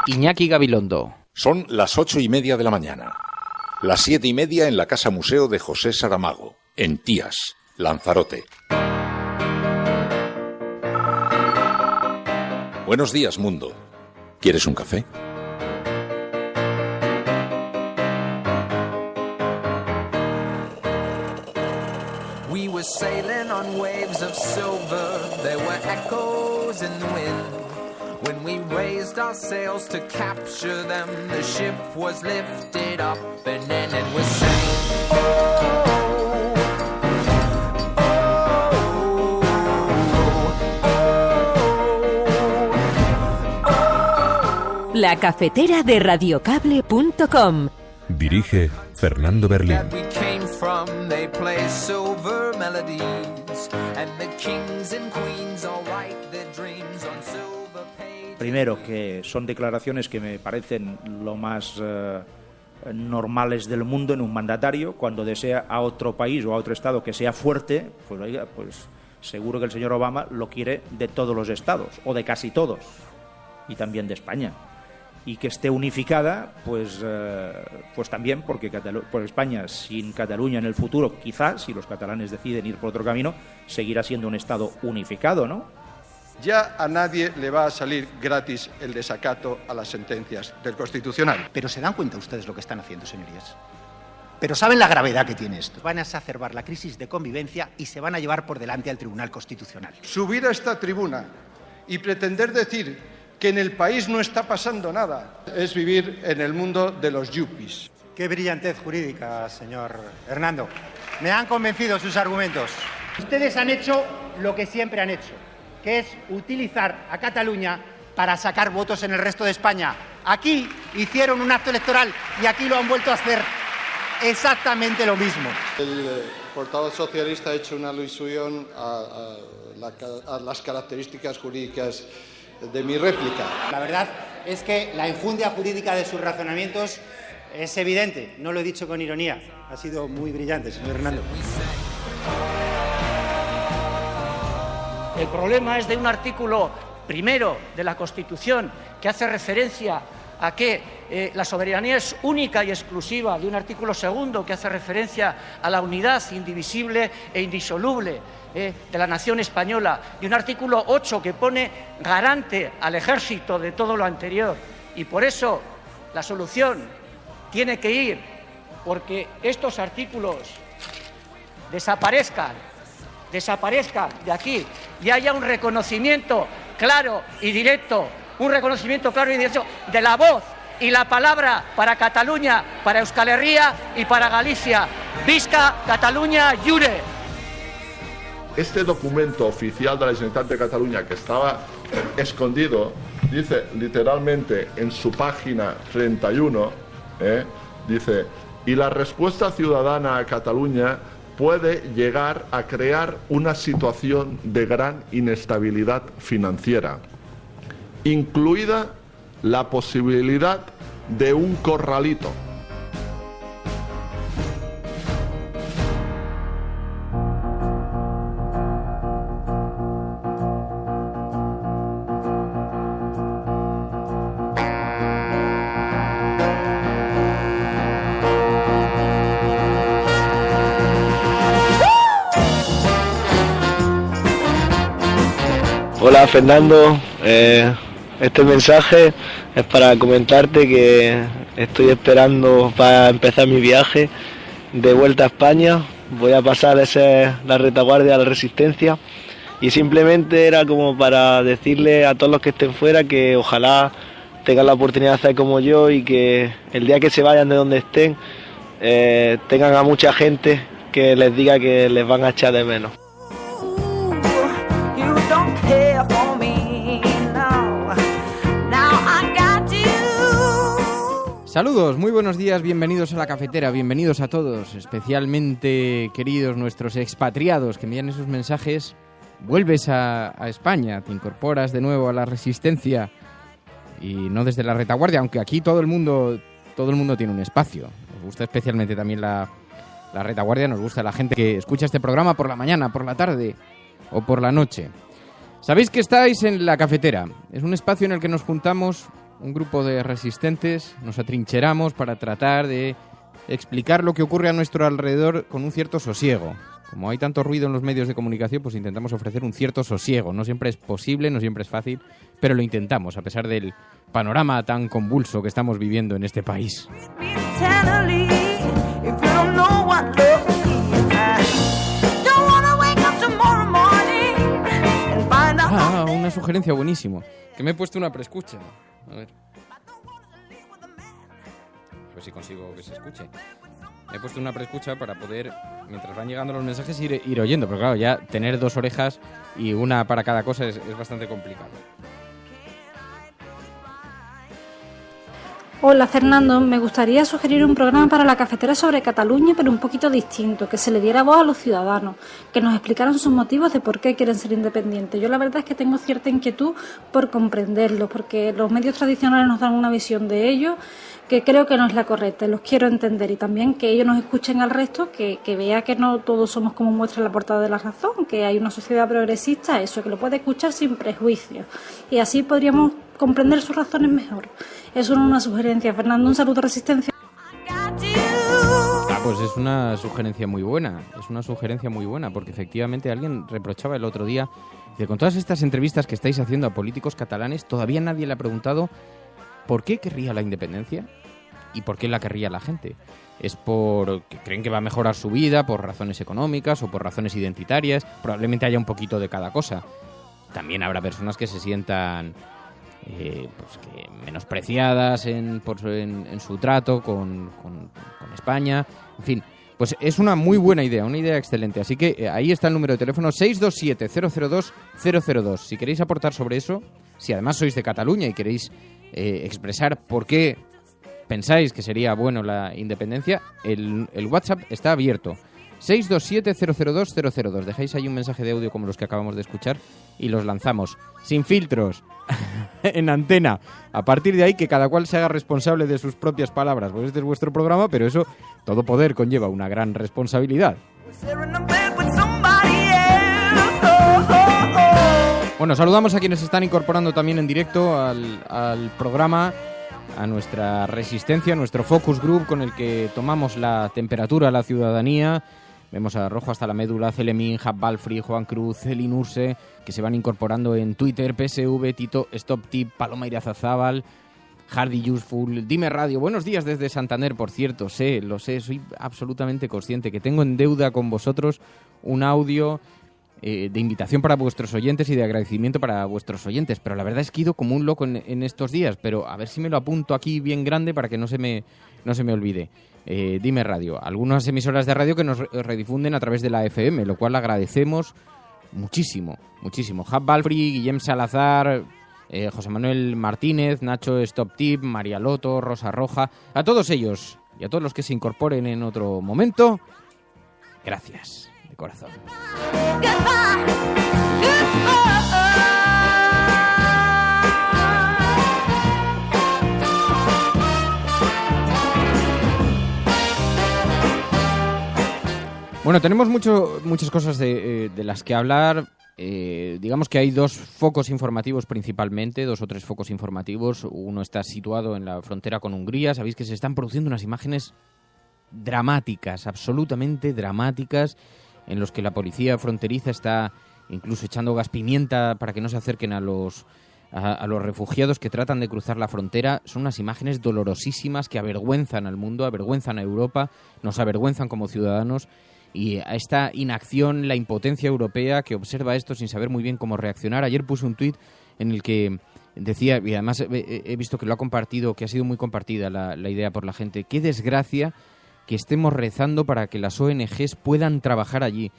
Iñaki Gabilondo. Son las 8:30 de la mañana. Las 7:30 en la Casa Museo de José Saramago, en Tías, Lanzarote. Buenos días, mundo. ¿Quieres un café? We were sailing on waves of silver. There were echoes in the wind. When we raised our sails to capture them, the ship was lifted up and then it was saying, oh, oh, oh. La cafetera de radiocable.com. Dirige Fernando Berlín. Primero, que son declaraciones que me parecen lo más normales del mundo en un mandatario. Cuando desea a otro país o a otro estado que sea fuerte, pues oiga, pues seguro que el señor Obama lo quiere de todos los estados, o de casi todos, y también de España. Y que esté unificada, pues también, porque por España, sin Cataluña en el futuro, quizás, si los catalanes deciden ir por otro camino, seguirá siendo un Estado unificado, ¿no? Ya a nadie le va a salir gratis el desacato a las sentencias del Constitucional. Pero ¿se dan cuenta ustedes lo que están haciendo, señorías? Pero ¿saben la gravedad que tiene esto? Van a exacerbar la crisis de convivencia y se van a llevar por delante al Tribunal Constitucional. Subir a esta tribuna y pretender decir que en el país no está pasando nada es vivir en el mundo de los yuppies. Qué brillantez jurídica, señor Hernando. Me han convencido sus argumentos. Ustedes han hecho lo que siempre han hecho, que es utilizar a Cataluña para sacar votos en el resto de España. Aquí hicieron un acto electoral y aquí lo han vuelto a hacer exactamente lo mismo. El portavoz socialista ha hecho una alusión a las características jurídicas de mi réplica. La verdad es que la enjundia jurídica de sus razonamientos es evidente. No lo he dicho con ironía. Ha sido muy brillante, señor Hernando. El problema es de un artículo primero de la Constitución que hace referencia a que la soberanía es única y exclusiva, de un artículo segundo que hace referencia a la unidad indivisible e indisoluble de la nación española, y un artículo 8 que pone garante al ejército de todo lo anterior. Y por eso la solución tiene que ir porque estos artículos desaparezcan de aquí y haya un reconocimiento claro y directo, de la voz y la palabra para Cataluña, para Euskal Herria y para Galicia. Visca Catalunya Jure. Este documento oficial de la Generalitat de Cataluña, que estaba escondido, dice literalmente en su página 31, dice: y la respuesta ciudadana a Cataluña puede llegar a crear una situación de gran inestabilidad financiera, incluida la posibilidad de un corralito. Hola Fernando, este mensaje es para comentarte que estoy esperando para empezar mi viaje de vuelta a España. Voy a pasar a ser la retaguardia a la Resistencia y simplemente era como para decirle a todos los que estén fuera que ojalá tengan la oportunidad de hacer como yo y que el día que se vayan de donde estén tengan a mucha gente que les diga que les van a echar de menos. Saludos, muy buenos días, bienvenidos a la cafetera, bienvenidos a todos, especialmente queridos nuestros expatriados que envían esos mensajes. Vuelves a España, te incorporas de nuevo a la Resistencia y no desde la retaguardia, aunque aquí todo el mundo tiene un espacio. Nos gusta especialmente también la retaguardia, nos gusta la gente que escucha este programa por la mañana, por la tarde o por la noche. Sabéis que estáis en la cafetera, es un espacio en el que nos juntamos un grupo de resistentes, nos atrincheramos para tratar de explicar lo que ocurre a nuestro alrededor con un cierto sosiego. Como hay tanto ruido en los medios de comunicación, pues intentamos ofrecer un cierto sosiego. No siempre es posible, no siempre es fácil, pero lo intentamos, a pesar del panorama tan convulso que estamos viviendo en este país. Una sugerencia buenísimo. Que me he puesto una preescucha. A ver si consigo que se escuche. Me he puesto una preescucha para poder, mientras van llegando los mensajes, ir oyendo. Pero claro, ya tener 2 orejas y una para cada cosa es bastante complicado. Hola Fernando, me gustaría sugerir un programa para la cafetera sobre Cataluña, pero un poquito distinto, que se le diera voz a los ciudadanos, que nos explicaran sus motivos de por qué quieren ser independientes. Yo la verdad es que tengo cierta inquietud por comprenderlo, porque los medios tradicionales nos dan una visión de ellos que creo que no es la correcta, los quiero entender, y también que ellos nos escuchen al resto, que vea que no todos somos como muestra la portada de La Razón, que hay una sociedad progresista, eso, que lo puede escuchar sin prejuicios, y así podríamos comprender sus razones mejor. Eso no es una sugerencia. Fernando, un saludo a Resistencia. Pues es una sugerencia muy buena, porque efectivamente alguien reprochaba el otro día, que con todas estas entrevistas que estáis haciendo a políticos catalanes, todavía nadie le ha preguntado por qué querría la independencia y por qué la querría la gente. ¿Es porque creen que va a mejorar su vida por razones económicas o por razones identitarias? Probablemente haya un poquito de cada cosa. También habrá personas que se sientan pues que menospreciadas en su trato con España. En fin, pues es una muy buena idea, una idea excelente. Así que ahí está el número de teléfono, 627-002-002. Si queréis aportar sobre eso, si además sois de Cataluña y queréis expresar por qué pensáis que sería bueno la independencia, el WhatsApp está abierto. 627-002-002. Dejáis ahí un mensaje de audio como los que acabamos de escuchar y los lanzamos sin filtros en antena. A partir de ahí, que cada cual se haga responsable de sus propias palabras. Pues este es vuestro programa, pero eso, todo poder conlleva una gran responsabilidad. Bueno, saludamos a quienes se están incorporando también en directo al programa, a nuestra resistencia, a nuestro focus group con el que tomamos la temperatura a la ciudadanía. Vemos a Rojo hasta la Médula, Celemín, Jab Balfri, Juan Cruz, Celin Urse, que se van incorporando en Twitter, PSV, Tito, Stop Tip, Paloma Irazazábal, Hardy Useful, Dime Radio. Buenos días desde Santander, por cierto, lo sé, soy absolutamente consciente que tengo en deuda con vosotros un audio de invitación para vuestros oyentes y de agradecimiento para vuestros oyentes, pero la verdad es que he ido como un loco en estos días, pero a ver si me lo apunto aquí bien grande para que no se me olvide. Dime Radio, algunas emisoras de radio que nos redifunden a través de la FM, lo cual agradecemos muchísimo, muchísimo. Jab Balfri, Guillem Salazar, José Manuel Martínez, Nacho Stop Tip, María Loto, Rosa Roja, a todos ellos y a todos los que se incorporen en otro momento, gracias de corazón. Bueno, tenemos muchas cosas de las que hablar. Digamos que hay 2 focos informativos principalmente, 2 o 3 focos informativos. Uno está situado en la frontera con Hungría. Sabéis que se están produciendo unas imágenes dramáticas, absolutamente dramáticas, en los que la policía fronteriza está incluso echando gas pimienta para que no se acerquen a los refugiados que tratan de cruzar la frontera. Son unas imágenes dolorosísimas que avergüenzan al mundo, avergüenzan a Europa, nos avergüenzan como ciudadanos. Y a esta inacción, la impotencia europea que observa esto sin saber muy bien cómo reaccionar. Ayer puse un tuit en el que decía, y además he visto que lo ha compartido, que ha sido muy compartida la idea por la gente, qué desgracia que estemos rezando para que las ONGs puedan trabajar allí.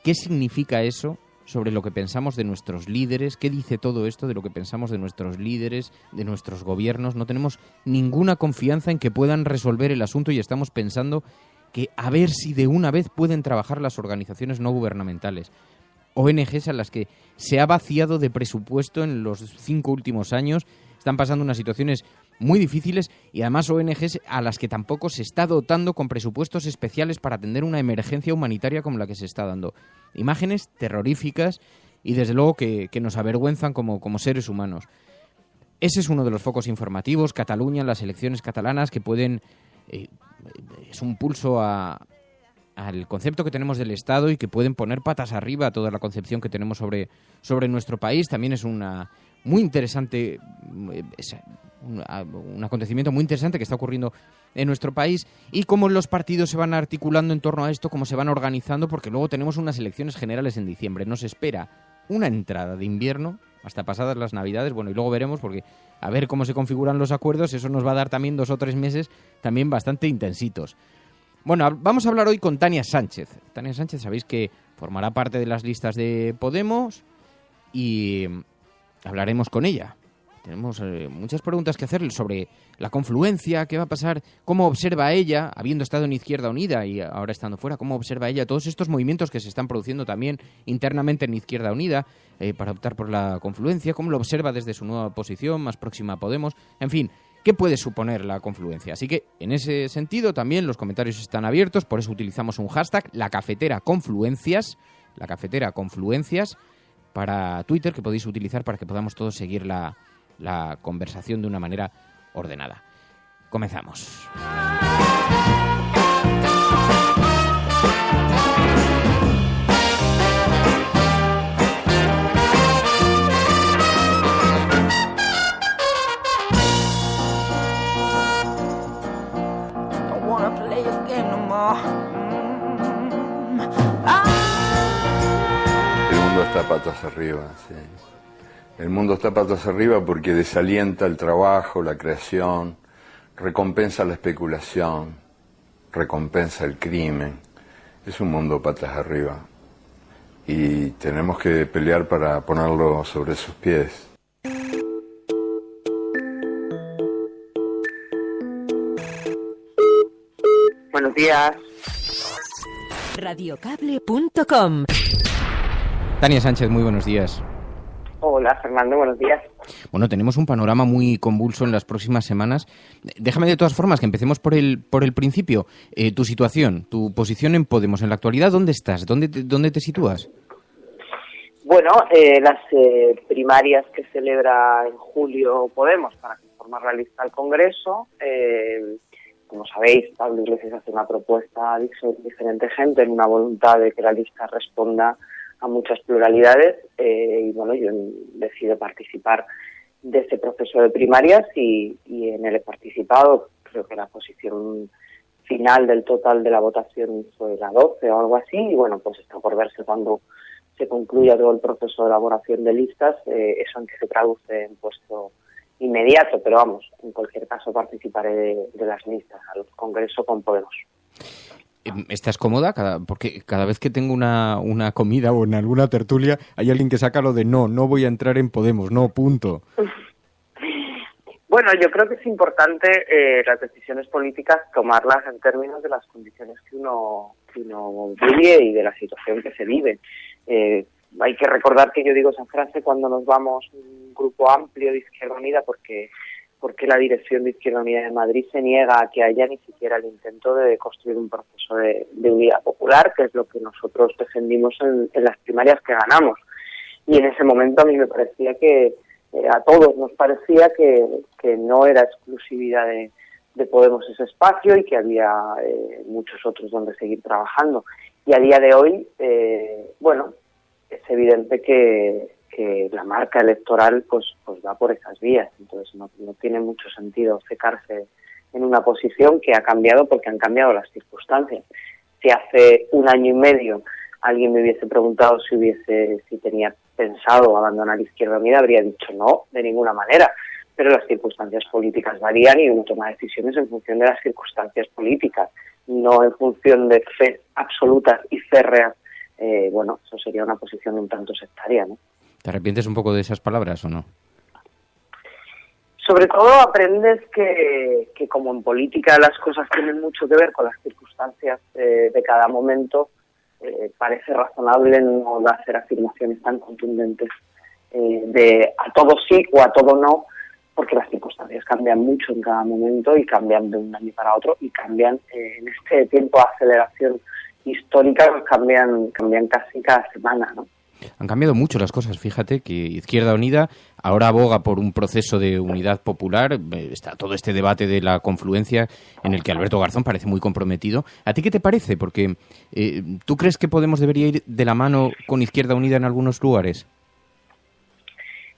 ¿Qué significa eso sobre lo que pensamos de nuestros líderes? ¿Qué dice todo esto de lo que pensamos de nuestros líderes, de nuestros gobiernos? No tenemos ninguna confianza en que puedan resolver el asunto y estamos pensando que a ver si de una vez pueden trabajar las organizaciones no gubernamentales. ONGs a las que se ha vaciado de presupuesto en los 5 últimos años, están pasando unas situaciones muy difíciles y además ONGs a las que tampoco se está dotando con presupuestos especiales para atender una emergencia humanitaria como la que se está dando. Imágenes terroríficas y desde luego que nos avergüenzan como seres humanos. Ese es uno de los focos informativos. Cataluña, las elecciones catalanas que pueden... es un pulso al concepto que tenemos del Estado y que pueden poner patas arriba toda la concepción que tenemos sobre nuestro país. También es una muy interesante, un acontecimiento muy interesante que está ocurriendo en nuestro país, y cómo los partidos se van articulando en torno a esto, cómo se van organizando, porque luego tenemos unas elecciones generales en diciembre. Nos espera una entrada de invierno hasta pasadas las Navidades, bueno, y luego veremos, porque a ver cómo se configuran los acuerdos, eso nos va a dar también 2 o 3 meses también bastante intensitos. Bueno, vamos a hablar hoy con Tania Sánchez. Tania Sánchez, sabéis que formará parte de las listas de Podemos y hablaremos con ella. Tenemos muchas preguntas que hacerle sobre la confluencia, qué va a pasar, cómo observa ella, habiendo estado en Izquierda Unida y ahora estando fuera, cómo observa ella todos estos movimientos que se están produciendo también internamente en Izquierda Unida para optar por la confluencia, cómo lo observa desde su nueva posición, más próxima a Podemos, en fin, qué puede suponer la confluencia. Así que, en ese sentido, también los comentarios están abiertos, por eso utilizamos un hashtag, la cafetera confluencias, para Twitter, que podéis utilizar para que podamos todos seguir la conversación de una manera ordenada. Comenzamos. El mundo está patas arriba, sí. El mundo está patas arriba porque desalienta el trabajo, la creación, recompensa la especulación, recompensa el crimen. Es un mundo patas arriba y tenemos que pelear para ponerlo sobre sus pies. Buenos días. Radiocable.com. Tania Sánchez, muy buenos días. Hola, Fernando, buenos días. Bueno, tenemos un panorama muy convulso en las próximas semanas. Déjame de todas formas que empecemos por el principio. Tu situación, tu posición en Podemos en la actualidad, ¿dónde estás? ¿Dónde te sitúas? Bueno, las primarias que celebra en julio Podemos para conformar la lista al Congreso. Como sabéis, Pablo Iglesias hace una propuesta a diferente gente en una voluntad de que la lista responda a muchas pluralidades y bueno, yo decido participar de este proceso de primarias y en él he participado. Creo que la posición final del total de la votación fue la 12 o algo así, y bueno, pues está por verse cuando se concluya todo el proceso de elaboración de listas, eso en que se traduce en puesto inmediato, pero vamos, en cualquier caso participaré de las listas al Congreso con Podemos. ¿Estás cómoda? Porque cada vez que tengo una comida o en alguna tertulia hay alguien que saca lo de no voy a entrar en Podemos, no, punto. Bueno, yo creo que es importante las decisiones políticas tomarlas en términos de las condiciones que uno vive y de la situación que se vive. Hay que recordar que yo digo esa frase cuando nos vamos un grupo amplio de Izquierda Unida porque la dirección de Izquierda Unida de Madrid se niega a que haya ni siquiera el intento de construir un proceso de unidad popular, que es lo que nosotros defendimos en las primarias que ganamos. Y en ese momento a mí me parecía que, a todos nos parecía que no era exclusividad de Podemos ese espacio y que había muchos otros donde seguir trabajando. Y a día de hoy, bueno, es evidente que la marca electoral pues va por esas vías, entonces no tiene mucho sentido secarse en una posición que ha cambiado porque han cambiado las circunstancias. Si hace 1 año y medio alguien me hubiese preguntado si tenía pensado abandonar Izquierda Unida, habría dicho no, de ninguna manera, pero las circunstancias políticas varían y uno toma decisiones en función de las circunstancias políticas, no en función de fe absolutas y férreas. Bueno, eso sería una posición un tanto sectaria, ¿no? ¿Te arrepientes un poco de esas palabras o no? Sobre todo aprendes que como en política las cosas tienen mucho que ver con las circunstancias de cada momento, parece razonable no hacer afirmaciones tan contundentes de a todo sí o a todo no, porque las circunstancias cambian mucho en cada momento y cambian de un año para otro y cambian en este tiempo de aceleración histórica, cambian casi cada semana, ¿no? Han cambiado mucho las cosas. Fíjate que Izquierda Unida ahora aboga por un proceso de unidad popular. Está todo este debate de la confluencia en el que Alberto Garzón parece muy comprometido. ¿A ti qué te parece? Porque ¿tú crees que Podemos debería ir de la mano con Izquierda Unida en algunos lugares?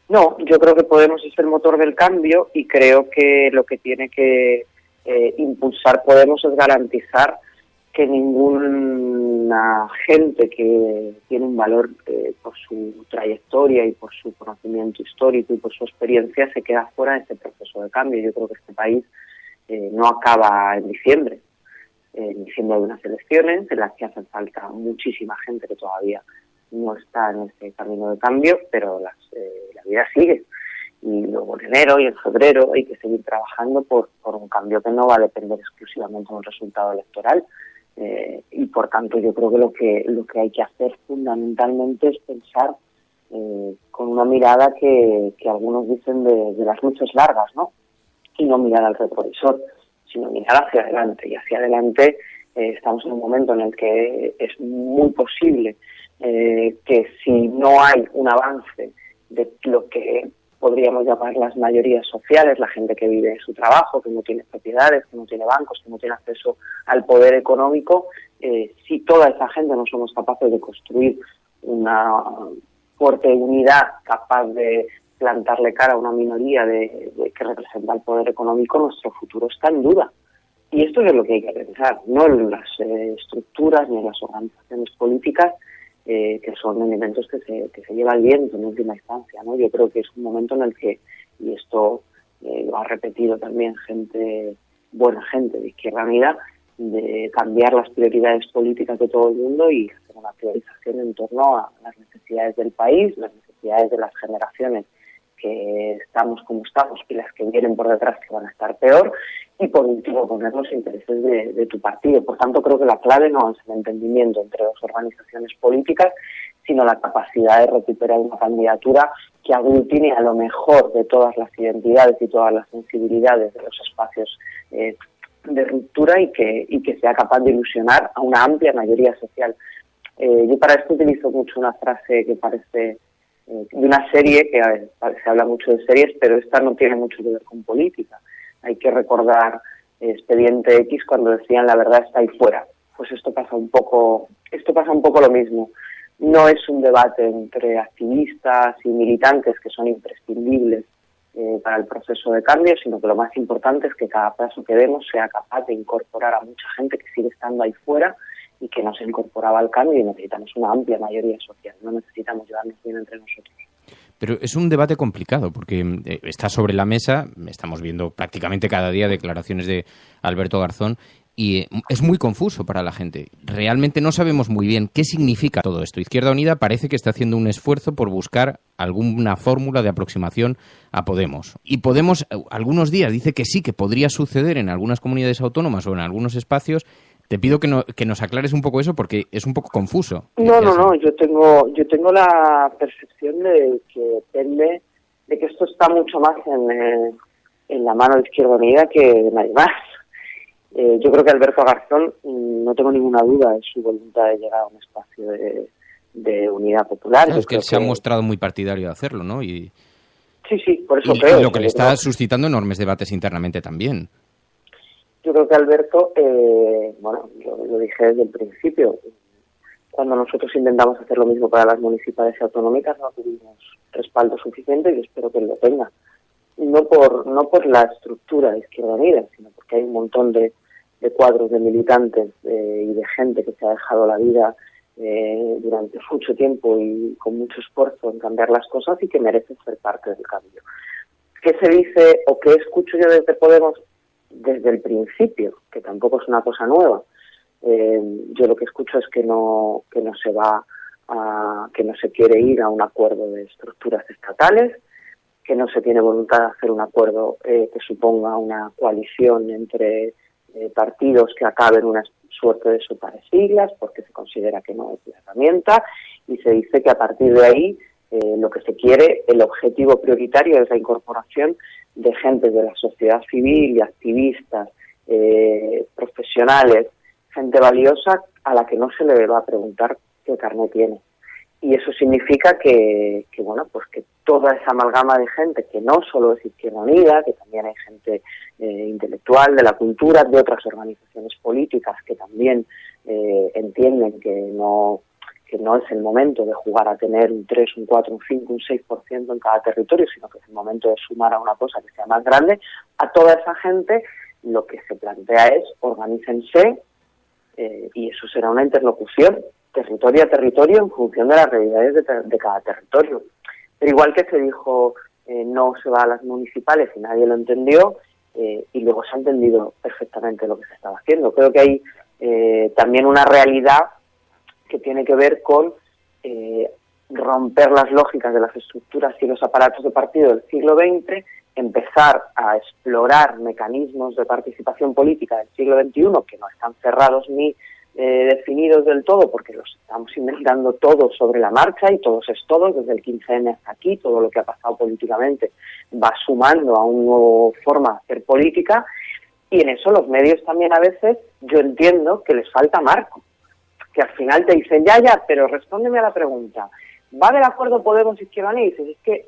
No, yo creo que Podemos es el motor del cambio y creo que lo que tiene que impulsar Podemos es garantizar que ninguna gente que tiene un valor por su trayectoria y por su conocimiento histórico y por su experiencia se queda fuera de este proceso de cambio. Yo creo que este país no acaba en diciembre de unas elecciones en las que hace falta muchísima gente que todavía no está en este camino de cambio, pero la vida sigue. Y luego en enero y en febrero hay que seguir trabajando por un cambio que no va a depender exclusivamente de un resultado electoral. Y por tanto yo creo que lo que hay que hacer fundamentalmente es pensar con una mirada que algunos dicen de las luchas largas, ¿no? Y no mirar al retrovisor, sino mirar hacia adelante. Y hacia adelante estamos en un momento en el que es muy posible que si no hay un avance de lo que podríamos llamar las mayorías sociales, la gente que vive de su trabajo, que no tiene propiedades, que no tiene bancos, que no tiene acceso al poder económico, si toda esa gente no somos capaces de construir una fuerte unidad capaz de plantarle cara a una minoría de que representa el poder económico, nuestro futuro está en duda. Y esto es lo que hay que pensar, no en las estructuras ni en las organizaciones políticas, que son elementos que se lleva el viento en última instancia, ¿no? Yo creo que es un momento en el que, y esto lo ha repetido también buena gente de Izquierda Unida, de cambiar las prioridades políticas de todo el mundo y hacer una priorización en torno a las necesidades del país, las necesidades de las generaciones que estamos como estamos y las que vienen por detrás que van a estar peor, y por último poner los intereses de tu partido. Por tanto, creo que la clave no es el entendimiento entre dos organizaciones políticas, sino la capacidad de recuperar una candidatura que aglutine a lo mejor de todas las identidades y todas las sensibilidades de los espacios de ruptura y que sea capaz de ilusionar a una amplia mayoría social. Yo para esto utilizo mucho una frase que parece de una serie, que se habla mucho de series, pero esta no tiene mucho que ver con política. Hay que recordar Expediente X cuando decían la verdad está ahí fuera. Pues esto pasa un poco lo mismo. No es un debate entre activistas y militantes que son imprescindibles para el proceso de cambio, sino que lo más importante es que cada paso que demos sea capaz de incorporar a mucha gente que sigue estando ahí fuera y que no se incorporaba al cambio, y necesitamos una amplia mayoría social, no necesitamos llevarnos bien entre nosotros. Pero es un debate complicado porque está sobre la mesa, estamos viendo prácticamente cada día declaraciones de Alberto Garzón y es muy confuso para la gente. Realmente no sabemos muy bien qué significa todo esto. Izquierda Unida parece que está haciendo un esfuerzo por buscar alguna fórmula de aproximación a Podemos. Y Podemos algunos días dice que sí, que podría suceder en algunas comunidades autónomas o en algunos espacios. Te pido que nos aclares un poco eso porque es un poco confuso. No, yo tengo la percepción de que depende de que esto está mucho más en la mano de Izquierda Unida que de nadie más. Yo creo que Alberto Garzón, no tengo ninguna duda de su voluntad de llegar a un espacio de unidad popular. Claro, es que él se ha mostrado muy partidario de hacerlo, ¿no? Sí, por eso creo. Y lo que le está suscitando enormes debates internamente también. Yo creo que Alberto, yo lo dije desde el principio, cuando nosotros intentamos hacer lo mismo para las municipales y autonómicas no tuvimos respaldo suficiente y espero que él lo tenga. No por la estructura de Izquierda Unida, sino porque hay un montón de cuadros de militantes y de gente que se ha dejado la vida durante mucho tiempo y con mucho esfuerzo en cambiar las cosas y que merecen ser parte del cambio. ¿Qué se dice o qué escucho yo desde Podemos? Desde el principio, que tampoco es una cosa nueva. Yo lo que escucho es que no se quiere ir a un acuerdo de estructuras estatales, que no se tiene voluntad de hacer un acuerdo que suponga una coalición entre partidos que acaben una suerte de sopa de siglas, porque se considera que no es la herramienta, y se dice que a partir de ahí lo que se quiere, el objetivo prioritario es la incorporación de gente de la sociedad civil y activistas, profesionales, gente valiosa a la que no se le va a preguntar qué carnet tiene. y eso significa que bueno, pues que toda esa amalgama de gente, que no solo es Izquierda Unida, que también hay gente intelectual de la cultura, de otras organizaciones políticas que también entienden que no es el momento de jugar a tener un 3, un 4, un 5, un 6% en cada territorio, sino que es el momento de sumar a una cosa que sea más grande. A toda esa gente lo que se plantea es organícense, y eso será una interlocución territorio a territorio en función de las realidades de cada territorio. Pero igual que se dijo, no se va a las municipales y nadie lo entendió, y luego se ha entendido perfectamente lo que se estaba haciendo. Creo que hay también una realidad que tiene que ver con romper las lógicas de las estructuras y los aparatos de partido del siglo XX, empezar a explorar mecanismos de participación política del siglo XXI que no están cerrados ni definidos del todo, porque los estamos inventando todos sobre la marcha, y todos es todos, desde el 15M hasta aquí, todo lo que ha pasado políticamente va sumando a una nueva forma de hacer política, y en eso los medios también a veces, yo entiendo que les falta marco, que al final te dicen, ya, pero respóndeme a la pregunta, ¿va del acuerdo Podemos Izquierda Unida? Y dices, es que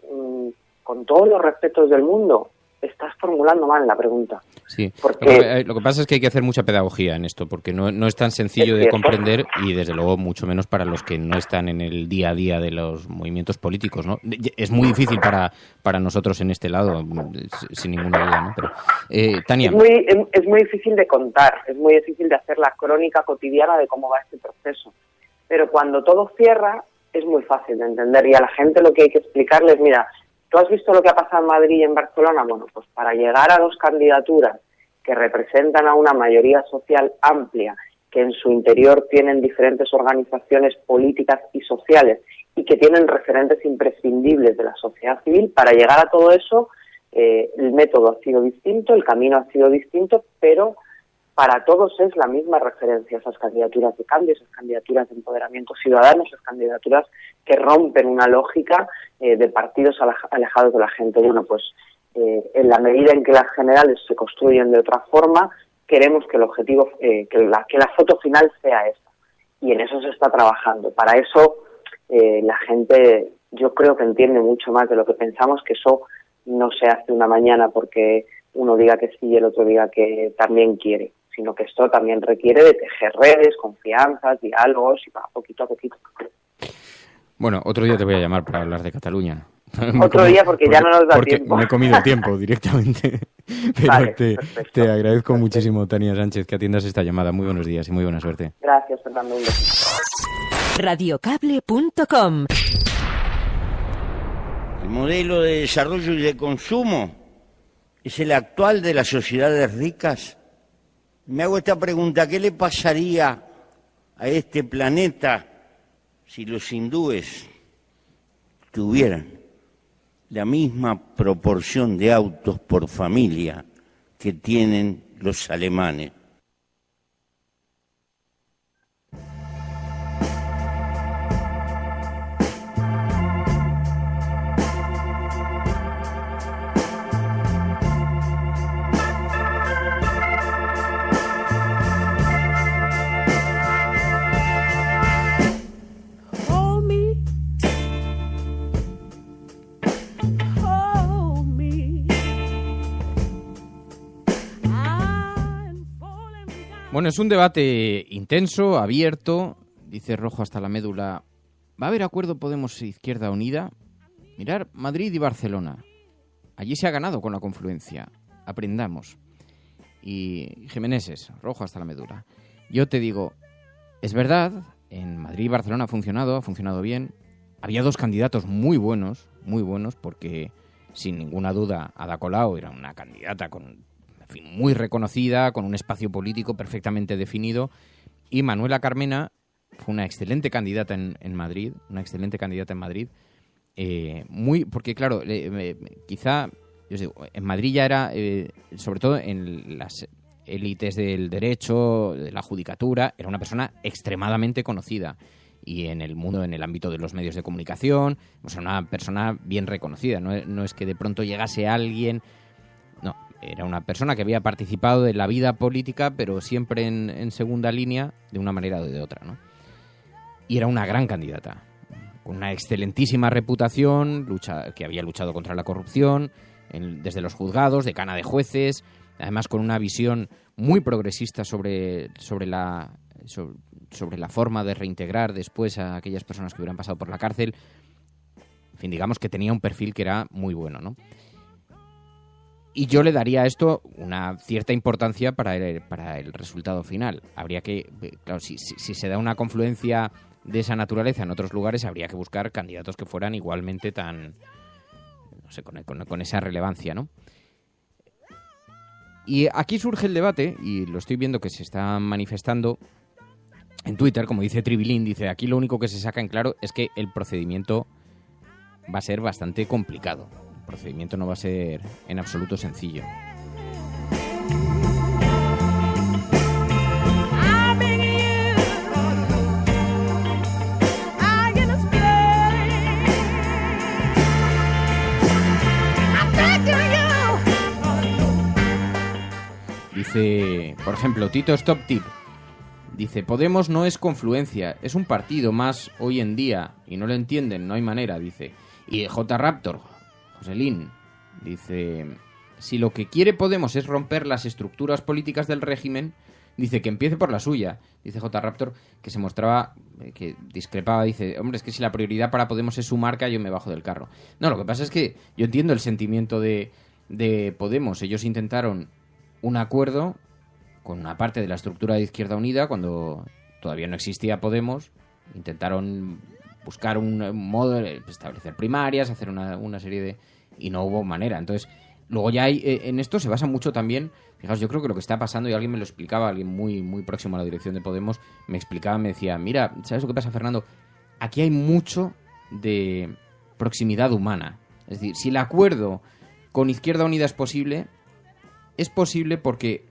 con todos los respetos del mundo, estás formulando mal la pregunta. Sí, porque lo que pasa es que hay que hacer mucha pedagogía en esto, porque no es tan sencillo de comprender, y desde luego mucho menos para los que no están en el día a día de los movimientos políticos, ¿no? Es muy difícil para nosotros en este lado, sin ninguna duda, ¿no? Pero, Tania. Es muy difícil de contar, es muy difícil de hacer la crónica cotidiana de cómo va este proceso. Pero cuando todo cierra, es muy fácil de entender, y a la gente lo que hay que explicarles, mira, ¿tú has visto lo que ha pasado en Madrid y en Barcelona? Bueno, pues para llegar a dos candidaturas que representan a una mayoría social amplia, que en su interior tienen diferentes organizaciones políticas y sociales y que tienen referentes imprescindibles de la sociedad civil, para llegar a todo eso el método ha sido distinto, el camino ha sido distinto, pero para todos es la misma referencia, esas candidaturas de cambio, esas candidaturas de empoderamiento ciudadano, esas candidaturas que rompen una lógica de partidos alejados de la gente. Bueno, pues en la medida en que las generales se construyen de otra forma, queremos que el objetivo, que la foto final sea esa. Y en eso se está trabajando. Para eso la gente, yo creo que entiende mucho más de lo que pensamos, que eso no se hace una mañana porque uno diga que sí y el otro diga que también quiere, sino que esto también requiere de tejer redes, confianzas, diálogos, y va poquito a poquito. Bueno, otro día te voy a llamar para hablar de Cataluña. Otro día porque ya no nos da tiempo. Me he comido el tiempo directamente. Pero Vale, te agradezco muchísimo, Tania Sánchez, que atiendas esta llamada. Muy buenos días y muy buena suerte. Gracias, Fernando. Un besito. Radiocable.com. El modelo de desarrollo y de consumo es el actual de las sociedades ricas. Me hago esta pregunta: ¿qué le pasaría a este planeta si los hindúes tuvieran la misma proporción de autos por familia que tienen los alemanes? Bueno, es un debate intenso, abierto, dice Rojo hasta la médula. ¿Va a haber acuerdo Podemos-Izquierda Unida? Mirar Madrid y Barcelona. Allí se ha ganado con la confluencia. Aprendamos. Y Jiménez, Rojo hasta la médula. Yo te digo, es verdad, en Madrid y Barcelona ha funcionado bien. Había dos candidatos muy buenos, porque sin ninguna duda Ada Colau era una candidata muy reconocida, con un espacio político perfectamente definido, y Manuela Carmena fue una excelente candidata en Madrid, porque claro, quizá, yo digo, en Madrid ya era, sobre todo en las élites del derecho, de la judicatura, era una persona extremadamente conocida, y en el mundo, en el ámbito de los medios de comunicación, o sea, una persona bien reconocida, no es que de pronto llegase alguien. No, era una persona que había participado de la vida política, pero siempre en segunda línea, de una manera o de otra, ¿no? Y era una gran candidata. con una excelentísima reputación, que había luchado contra la corrupción desde los juzgados, decana de jueces, además con una visión muy progresista sobre la forma de reintegrar después a aquellas personas que hubieran pasado por la cárcel. En fin, digamos que tenía un perfil que era muy bueno, ¿no? Y yo le daría a esto una cierta importancia para el resultado final. Habría que, claro, si se da una confluencia de esa naturaleza en otros lugares, habría que buscar candidatos que fueran igualmente tan, no sé, con esa relevancia, ¿no? Y aquí surge el debate, y lo estoy viendo que se está manifestando en Twitter, como dice Tribilín, dice, aquí lo único que se saca en claro es que el procedimiento va a ser bastante complicado. El procedimiento no va a ser en absoluto sencillo. Dice, por ejemplo, Tito Stop Tip. Dice, Podemos no es confluencia, es un partido más hoy en día y no lo entienden, no hay manera, dice. Y J. Raptor, Joselín, dice, si lo que quiere Podemos es romper las estructuras políticas del régimen, dice que empiece por la suya. Dice J. Raptor que se mostraba, que discrepaba, dice, hombre, es que si la prioridad para Podemos es su marca, yo me bajo del carro. No, lo que pasa es que yo entiendo el sentimiento de Podemos. Ellos intentaron un acuerdo con una parte de la estructura de Izquierda Unida cuando todavía no existía Podemos. Intentaron buscar un modo de establecer primarias, hacer una serie de... y no hubo manera. Entonces, luego ya hay, en esto se basa mucho también, fijaos, yo creo que lo que está pasando, y alguien me lo explicaba, alguien muy, muy próximo a la dirección de Podemos, me explicaba, me decía, mira, ¿sabes lo que pasa, Fernando? Aquí hay mucho de proximidad humana. Es decir, si el acuerdo con Izquierda Unida es posible porque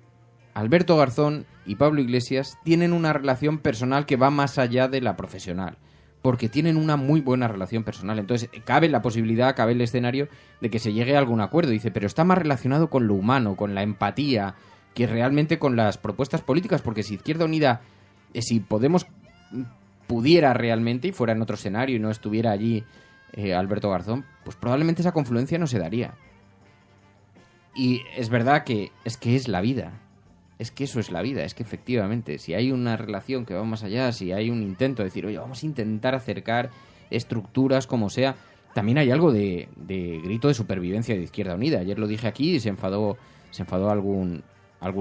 Alberto Garzón y Pablo Iglesias tienen una relación personal que va más allá de la profesional, porque tienen una muy buena relación personal. Entonces cabe la posibilidad, cabe el escenario de que se llegue a algún acuerdo. Dice, pero está más relacionado con lo humano, con la empatía, que realmente con las propuestas políticas, porque si Izquierda Unida, si Podemos pudiera realmente y fuera en otro escenario y no estuviera allí Alberto Garzón, pues probablemente esa confluencia no se daría. Y es verdad que es la vida. Es que eso es la vida, es que efectivamente, si hay una relación que va más allá, si hay un intento de decir, oye, vamos a intentar acercar estructuras como sea, también hay algo de grito de supervivencia de Izquierda Unida. Ayer lo dije aquí y se enfadó algún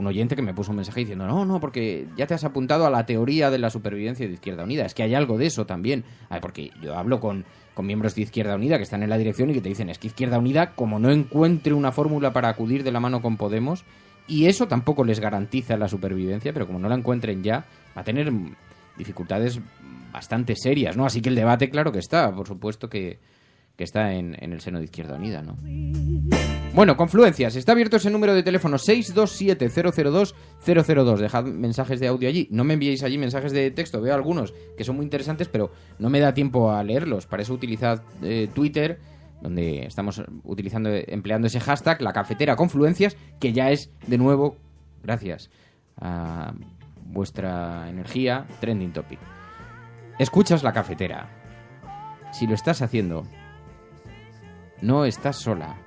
oyente que me puso un mensaje diciendo, no, porque ya te has apuntado a la teoría de la supervivencia de Izquierda Unida. Es que hay algo de eso también. Porque yo hablo con miembros de Izquierda Unida que están en la dirección y que te dicen, es que Izquierda Unida, como no encuentre una fórmula para acudir de la mano con Podemos, y eso tampoco les garantiza la supervivencia, pero como no la encuentren ya, va a tener dificultades bastante serias, ¿no? Así que el debate, claro que está, por supuesto que está en el seno de Izquierda Unida, ¿no? Bueno, confluencias, está abierto ese número de teléfono 627-002-002. Dejad mensajes de audio allí, no me enviéis allí mensajes de texto, veo algunos que son muy interesantes, pero no me da tiempo a leerlos. Para eso utilizad Twitter, donde estamos empleando ese hashtag, la cafetera confluencias, que ya es, de nuevo, gracias a vuestra energía, trending topic. Escuchas la cafetera. Si lo estás haciendo, no estás sola.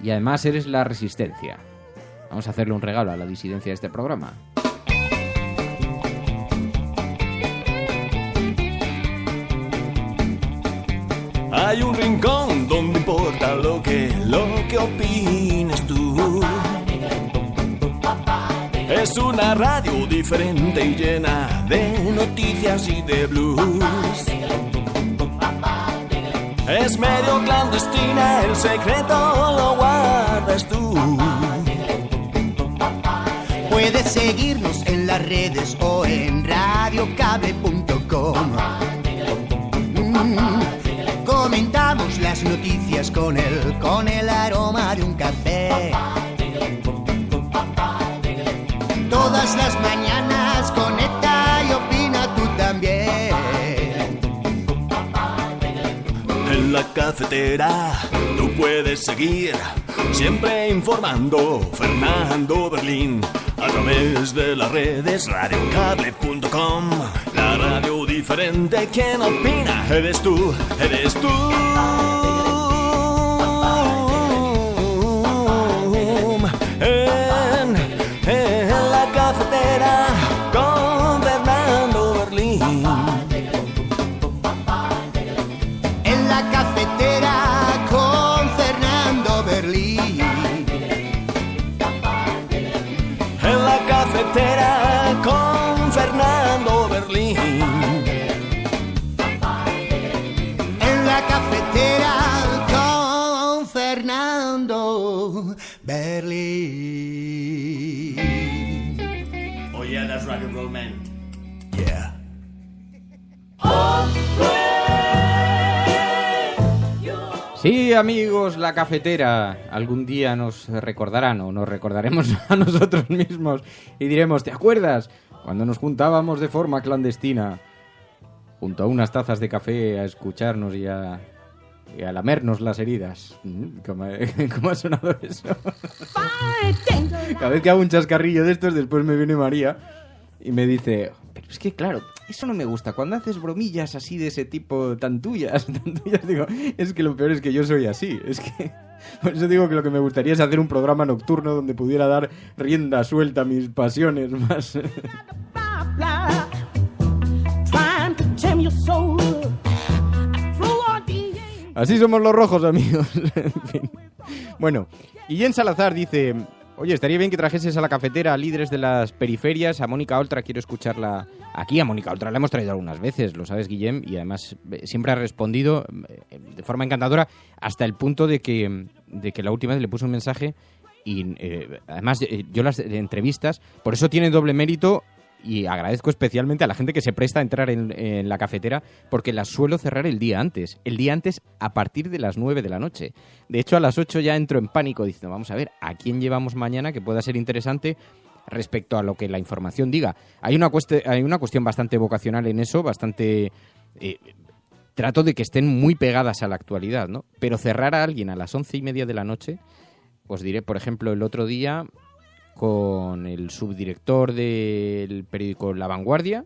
Y además eres la resistencia. Vamos a hacerle un regalo a la disidencia de este programa. Hay un rincón donde importa lo que opines tú. Es una radio diferente y llena de noticias y de blues. Es medio clandestina, el secreto lo guardas tú. Puedes seguirnos en las redes o en radiocable.com. Comentamos las noticias con el aroma de un café. Todas las mañanas conecta y opina tú también. En la cafetera tú puedes seguir siempre informando Fernando Berlín a través de las redes radiocable.com, la radio diferente. ¿Quién opina? Eres tú, eres tú. En la cafetera con Fernando Berlín. En la cafetera con Fernando Berlín. En la cafetera con Fernando Berlín. En la cafetera con Fernando Berlín. Oh yeah, that's rock and roll, man. Yeah. Sí, amigos, la cafetera. Algún día nos recordarán o nos recordaremos a nosotros mismos y diremos, ¿te acuerdas? Cuando nos juntábamos de forma clandestina junto a unas tazas de café a escucharnos y a lamernos las heridas. ¿Cómo ha sonado eso? Cada vez que hago un chascarrillo de estos, después me viene María y me dice, pero es que claro, eso no me gusta. Cuando haces bromillas así de ese tipo tan tuyas, digo, es que lo peor es que yo soy así. Es que por eso digo que lo que me gustaría es hacer un programa nocturno donde pudiera dar rienda suelta a mis pasiones más. Así somos los rojos, amigos. En fin. Bueno, y Jen Salazar dice, oye, estaría bien que trajeses a la cafetera a líderes de las periferias, a Mónica Oltra, quiero escucharla aquí. A Mónica Oltra la hemos traído algunas veces, lo sabes, Guillem, y además siempre ha respondido de forma encantadora, hasta el punto de que la última vez le puse un mensaje y además yo las entrevistas, por eso tiene doble mérito. Y agradezco especialmente a la gente que se presta a entrar en la cafetera, porque las suelo cerrar el día antes a partir de las 9 de la noche. De hecho, a las 8 ya entro en pánico diciendo, vamos a ver, ¿a quién llevamos mañana que pueda ser interesante respecto a lo que la información diga? Hay una cuestión bastante vocacional en eso, bastante... trato de que estén muy pegadas a la actualidad, ¿no? Pero cerrar a alguien a las 11:30 de la noche, os diré, por ejemplo, el otro día... con el subdirector del periódico La Vanguardia,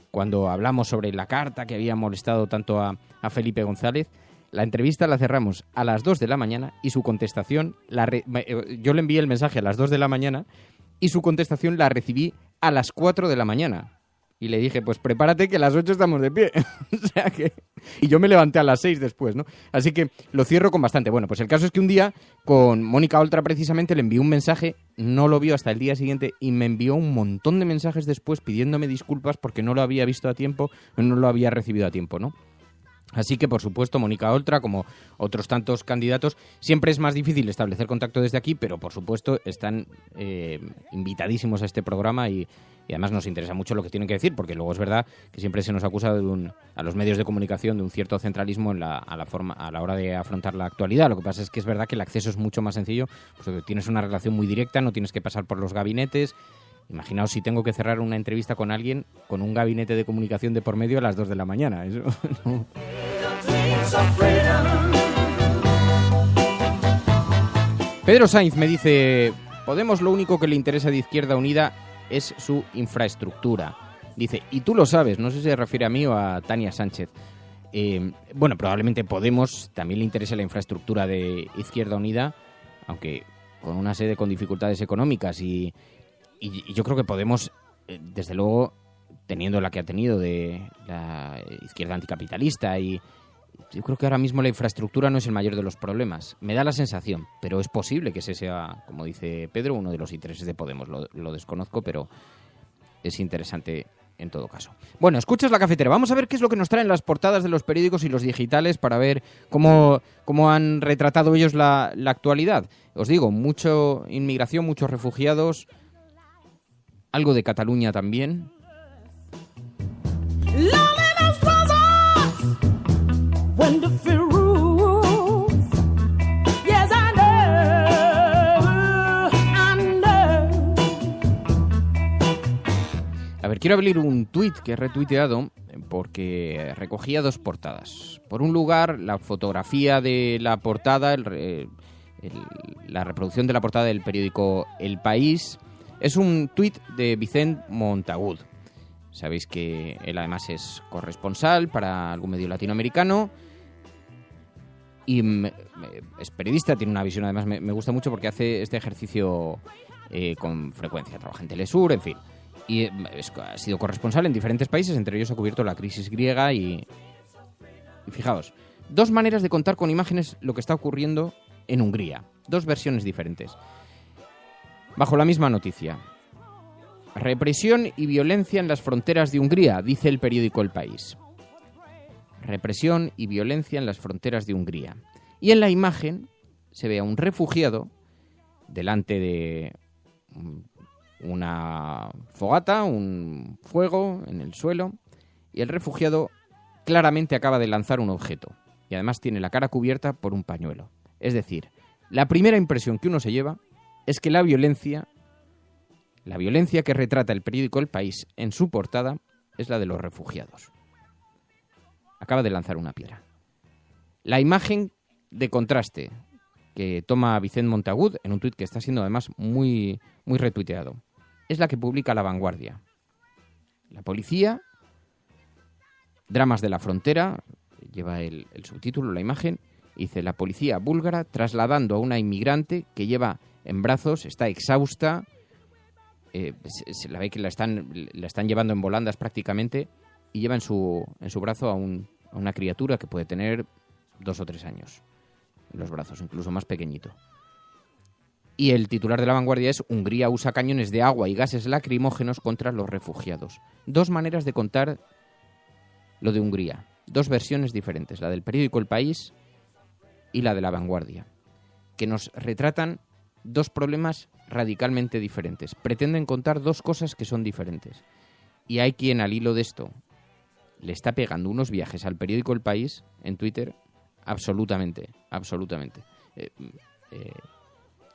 cuando hablamos sobre la carta que había molestado tanto a Felipe González. La entrevista la cerramos a las 2 de la mañana y su contestación, yo le envié el mensaje a las 2 de la mañana y su contestación la recibí a las 4 de la mañana. Y le dije, pues prepárate que a las 8 estamos de pie. O sea que... Y yo me levanté a las 6 después, ¿no? Así que lo cierro con bastante. Bueno, pues el caso es que un día, con Mónica Oltra precisamente, le envié un mensaje, no lo vio hasta el día siguiente y me envió un montón de mensajes después pidiéndome disculpas porque no lo había visto a tiempo, no lo había recibido a tiempo, ¿no? Así que, por supuesto, Mónica Oltra, como otros tantos candidatos, siempre es más difícil establecer contacto desde aquí, pero, por supuesto, están invitadísimos a este programa y además nos interesa mucho lo que tienen que decir, porque luego es verdad que siempre se nos acusa a los medios de comunicación de un cierto centralismo a la hora de afrontar la actualidad. Lo que pasa es que es verdad que el acceso es mucho más sencillo, pues tienes una relación muy directa, no tienes que pasar por los gabinetes. Imaginaos si tengo que cerrar una entrevista con alguien con un gabinete de comunicación de por medio a las 2 de la mañana. Eso no. Pedro Sainz me dice, Podemos lo único que le interesa de Izquierda Unida es su infraestructura. Dice, y tú lo sabes, no sé si se refiere a mí o a Tania Sánchez. Bueno, probablemente Podemos también le interese la infraestructura de Izquierda Unida, aunque con una serie con dificultades económicas y yo creo que Podemos, desde luego, teniendo la que ha tenido de la izquierda anticapitalista, y yo creo que ahora mismo la infraestructura no es el mayor de los problemas. Me da la sensación, pero es posible que ese sea, como dice Pedro, uno de los intereses de Podemos. Lo desconozco, pero es interesante en todo caso. Bueno, escuchas la cafetera. Vamos a ver qué es lo que nos traen las portadas de los periódicos y los digitales para ver cómo han retratado ellos la actualidad. Os digo, mucho inmigración, muchos refugiados, algo de Cataluña también. A ver, quiero abrir un tuit que he retuiteado porque recogía dos portadas. Por un lugar, la fotografía de la portada, la reproducción de la portada del periódico El País, es un tuit de Vicent Montagut. Sabéis que él además es corresponsal para algún medio latinoamericano y es periodista, tiene una visión, además me gusta mucho porque hace este ejercicio con frecuencia, trabaja en Telesur, en fin. Y ha sido corresponsal en diferentes países, entre ellos ha cubierto la crisis griega y fijaos, 2 maneras de contar con imágenes lo que está ocurriendo en Hungría. 2 versiones diferentes. Bajo la misma noticia. Represión y violencia en las fronteras de Hungría, dice el periódico El País. Represión y violencia en las fronteras de Hungría. Y en la imagen se ve a un refugiado delante de una fogata, un fuego en el suelo, y el refugiado claramente acaba de lanzar un objeto. Y además tiene la cara cubierta por un pañuelo. Es decir, la primera impresión que uno se lleva es que la violencia que retrata el periódico El País en su portada es la de los refugiados. Acaba de lanzar una piedra. La imagen de contraste que toma Vicent Montagut en un tuit que está siendo además muy, muy retuiteado es la que publica La Vanguardia. La policía, dramas de la frontera, lleva el subtítulo, la imagen, dice: la policía búlgara trasladando a una inmigrante que lleva en brazos, está exhausta, se la ve que la están llevando en volandas prácticamente, y lleva en su brazo a una criatura que puede tener 2 o 3 años en los brazos, incluso más pequeñito. Y el titular de La Vanguardia es: Hungría usa cañones de agua y gases lacrimógenos contra los refugiados. 2 maneras de contar lo de Hungría. 2 versiones diferentes, la del periódico El País y la de La Vanguardia, que nos retratan 2 problemas radicalmente diferentes. Pretenden contar 2 cosas que son diferentes. Y hay quien al hilo de esto le está pegando unos viajes al periódico El País en Twitter absolutamente.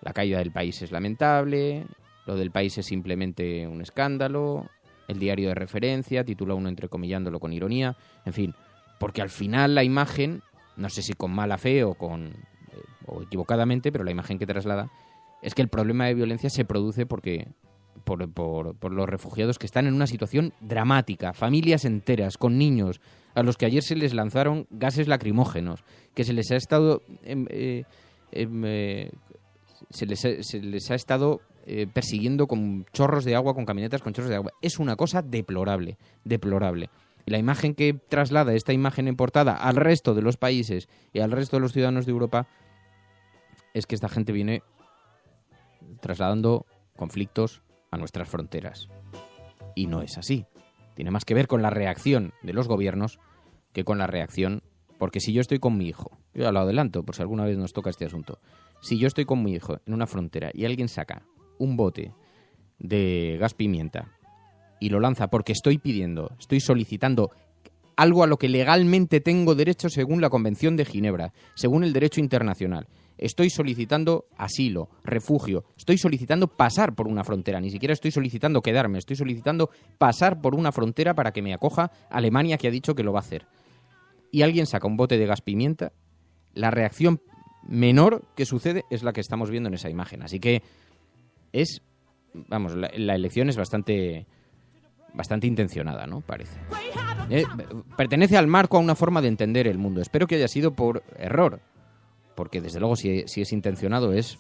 La caída del País es lamentable, lo del País es simplemente un escándalo, el diario de referencia, titula uno entrecomillándolo con ironía, en fin, porque al final la imagen, no sé si con mala fe o o equivocadamente, pero la imagen que traslada es que el problema de violencia se produce por los refugiados que están en una situación dramática, familias enteras, con niños, a los que ayer se les lanzaron gases lacrimógenos, que se les ha estado persiguiendo con chorros de agua, con camionetas con chorros de agua. Es una cosa deplorable. Y la imagen que traslada esta imagen en portada al resto de los países y al resto de los ciudadanos de Europa es que esta gente viene trasladando conflictos a nuestras fronteras. Y no es así. Tiene más que ver con la reacción de los gobiernos que con la reacción. Porque si yo estoy con mi hijo, yo ya lo adelanto por si alguna vez nos toca este asunto, si yo estoy con mi hijo en una frontera y alguien saca un bote de gas pimienta y lo lanza porque estoy solicitando algo a lo que legalmente tengo derecho según la Convención de Ginebra, según el derecho internacional. Estoy solicitando asilo, refugio, estoy solicitando pasar por una frontera, ni siquiera estoy solicitando quedarme, estoy solicitando pasar por una frontera para que me acoja Alemania, que ha dicho que lo va a hacer. Y alguien saca un bote de gas pimienta, la reacción menor que sucede es la que estamos viendo en esa imagen. Así que la elección es bastante intencionada, ¿no? Parece. Pertenece al marco, a una forma de entender el mundo. Espero que haya sido por error, porque desde luego si es intencionado es...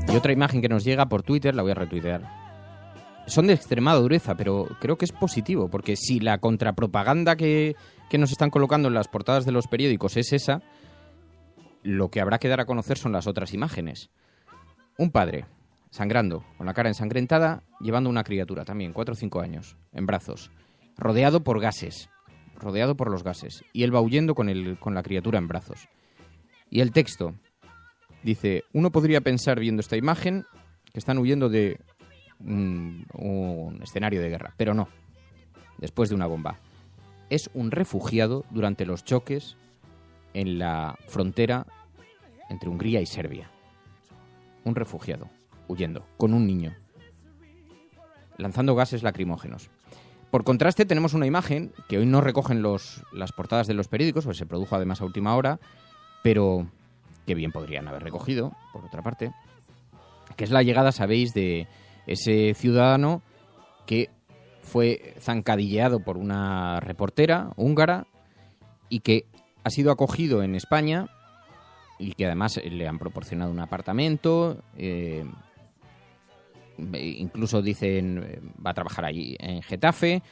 Y otra imagen que nos llega por Twitter, la voy a retuitear. Son de extremada dureza, pero creo que es positivo, porque si la contrapropaganda que nos están colocando en las portadas de los periódicos es esa, lo que habrá que dar a conocer son las otras imágenes. Un padre, sangrando, con la cara ensangrentada, llevando una criatura también, 4 o 5 años, en brazos, rodeado por los gases, y él va huyendo con la criatura en brazos. Y el texto... dice: uno podría pensar viendo esta imagen que están huyendo de un escenario de guerra, pero no, después de una bomba. es un refugiado durante los choques en la frontera entre Hungría y Serbia. Un refugiado, huyendo, con un niño, lanzando gases lacrimógenos. Por contraste, tenemos una imagen que hoy no recogen las portadas de los periódicos, pues se produjo además a última hora, pero que bien podrían haber recogido, por otra parte, que es la llegada, sabéis, de ese ciudadano que fue zancadilleado por una reportera húngara y que ha sido acogido en España y que además le han proporcionado un apartamento, incluso dicen va a trabajar allí en Getafe,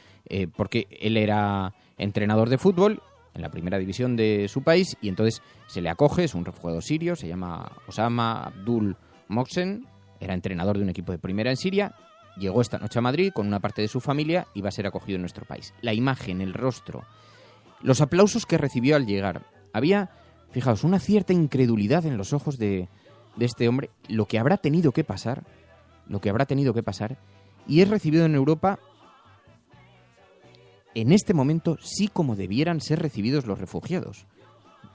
porque él era entrenador de fútbol en la primera división de su país y entonces se le acoge, es un refugiado sirio, se llama Osama Abdul Mohsen, era entrenador de un equipo de primera en Siria, llegó esta noche a Madrid con una parte de su familia y va a ser acogido en nuestro país. La imagen, el rostro, los aplausos que recibió al llegar. Había, fijaos, una cierta incredulidad en los ojos de este hombre, lo que habrá tenido que pasar, y es recibido en Europa en este momento sí como debieran ser recibidos los refugiados.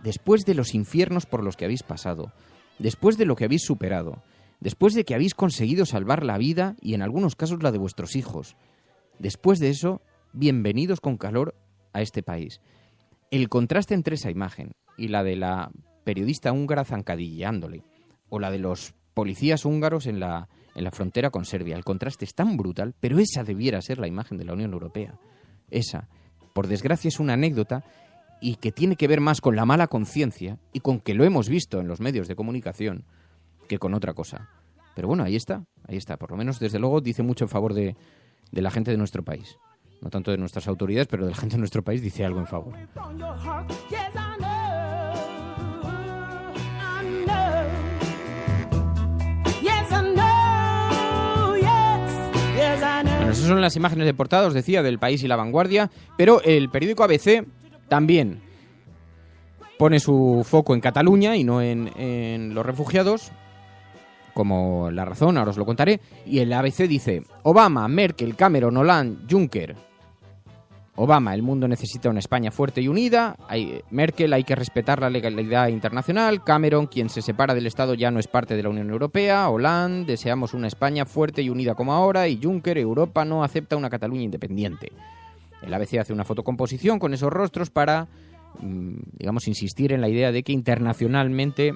Después de los infiernos por los que habéis pasado, después de lo que habéis superado, después de que habéis conseguido salvar la vida y en algunos casos la de vuestros hijos, después de eso, bienvenidos con calor a este país. El contraste entre esa imagen y la de la periodista húngara zancadilleándole, o la de los policías húngaros en la frontera con Serbia, el contraste es tan brutal, pero esa debiera ser la imagen de la Unión Europea. Esa, por desgracia, es una anécdota y que tiene que ver más con la mala conciencia y con que lo hemos visto en los medios de comunicación que con otra cosa. Pero bueno, ahí está. Por lo menos, desde luego, dice mucho en favor de la gente de nuestro país. No tanto de nuestras autoridades, pero de la gente de nuestro país dice algo en favor. Bueno, esas son las imágenes de portada, os decía, del País y La Vanguardia, pero el periódico ABC también pone su foco en Cataluña y no en los refugiados, como La Razón, ahora os lo contaré, y el ABC dice: Obama, Merkel, Cameron, Hollande, Juncker. Obama, el mundo necesita una España fuerte y unida. Merkel, hay que respetar la legalidad internacional. Cameron, quien se separa del Estado ya no es parte de la Unión Europea. Hollande, deseamos una España fuerte y unida como ahora. Y Juncker, Europa no acepta una Cataluña independiente. El ABC hace una fotocomposición con esos rostros para, digamos, insistir en la idea de que internacionalmente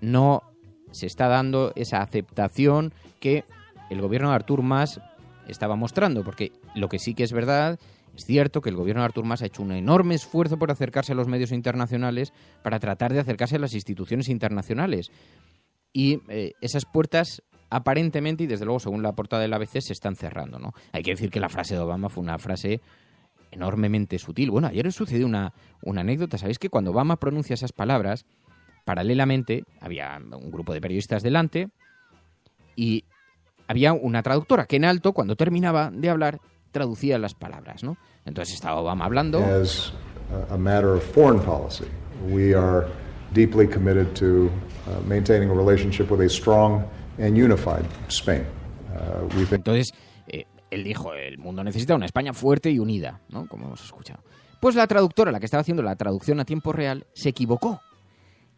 no se está dando esa aceptación que el gobierno de Artur Mas estaba mostrando, porque lo que sí que es verdad, es cierto que el gobierno de Artur Mas ha hecho un enorme esfuerzo por acercarse a los medios internacionales para tratar de acercarse a las instituciones internacionales. Y esas puertas aparentemente, y desde luego según la portada del ABC, se están cerrando, ¿no? Hay que decir que la frase de Obama fue una frase enormemente sutil. Bueno, ayer sucedió una anécdota. ¿Sabéis que cuando Obama pronuncia esas palabras, paralelamente había un grupo de periodistas delante y había una traductora que en alto, cuando terminaba de hablar, traducía las palabras, ¿no? Entonces estaba Obama hablando. As a matter of foreign policy, we are deeply committed to maintaining a relationship with a strong and unified Spain. Entonces, él dijo, el mundo necesita una España fuerte y unida, ¿no? Como hemos escuchado. Pues la traductora, la que estaba haciendo la traducción a tiempo real, se equivocó.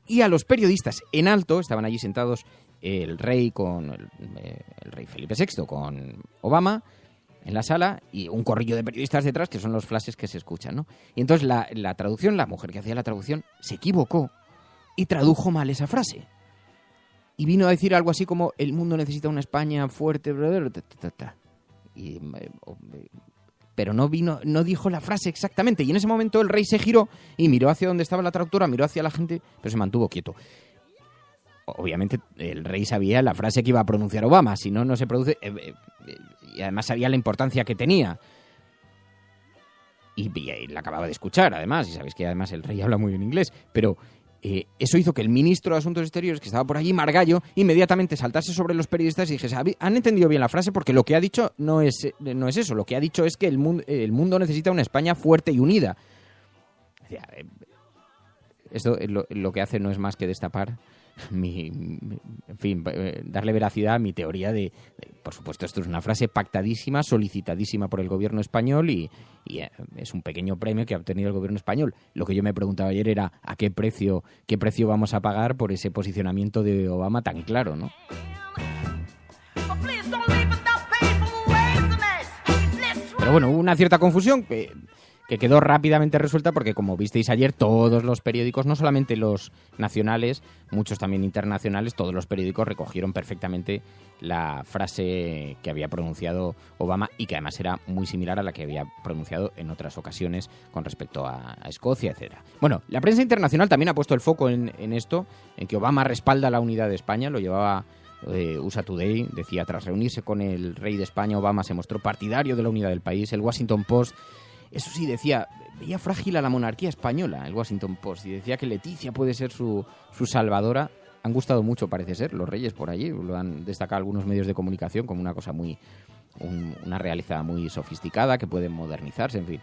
Y a los periodistas en alto, estaban allí sentados el rey con el rey Felipe VI con Obama en la sala y un corrillo de periodistas detrás, que son los flashes que se escuchan, ¿no? Y entonces la traducción, la mujer que hacía la traducción, se equivocó y tradujo mal esa frase. Y vino a decir algo así como, el mundo necesita una España fuerte, pero no dijo la frase exactamente. Y en ese momento el rey se giró y miró hacia donde estaba la traductora, miró hacia la gente, pero se mantuvo quieto. Obviamente el rey sabía la frase que iba a pronunciar Obama, si no, no se produce. Y además sabía la importancia que tenía. Y la acababa de escuchar, además. Y sabéis que además el rey habla muy bien inglés. Pero eso hizo que el ministro de Asuntos Exteriores, que estaba por allí, Margallo, inmediatamente saltase sobre los periodistas y dijese: ¿han entendido bien la frase? Porque lo que ha dicho no es eso. Lo que ha dicho es que el mundo necesita una España fuerte y unida. Esto lo que hace no es más que destapar darle veracidad a mi teoría de por supuesto, esto es una frase pactadísima, solicitadísima por el gobierno español y es un pequeño premio que ha obtenido el gobierno español. Lo que yo me preguntaba ayer era ¿a qué precio vamos a pagar por ese posicionamiento de Obama tan claro, ¿no? Pero bueno, hubo una cierta confusión que quedó rápidamente resuelta porque, como visteis ayer, todos los periódicos, no solamente los nacionales, muchos también internacionales, todos los periódicos recogieron perfectamente la frase que había pronunciado Obama y que además era muy similar a la que había pronunciado en otras ocasiones con respecto a Escocia, etcétera. Bueno, la prensa internacional también ha puesto el foco en esto, en que Obama respalda la unidad de España, lo llevaba USA Today, decía, tras reunirse con el rey de España, Obama se mostró partidario de la unidad del país. El Washington Post, eso sí, decía, veía frágil a la monarquía española, el Washington Post, y decía que Leticia puede ser su salvadora. Han gustado mucho, parece ser, los reyes por allí, lo han destacado algunos medios de comunicación como una cosa una realeza muy sofisticada que puede modernizarse, en fin.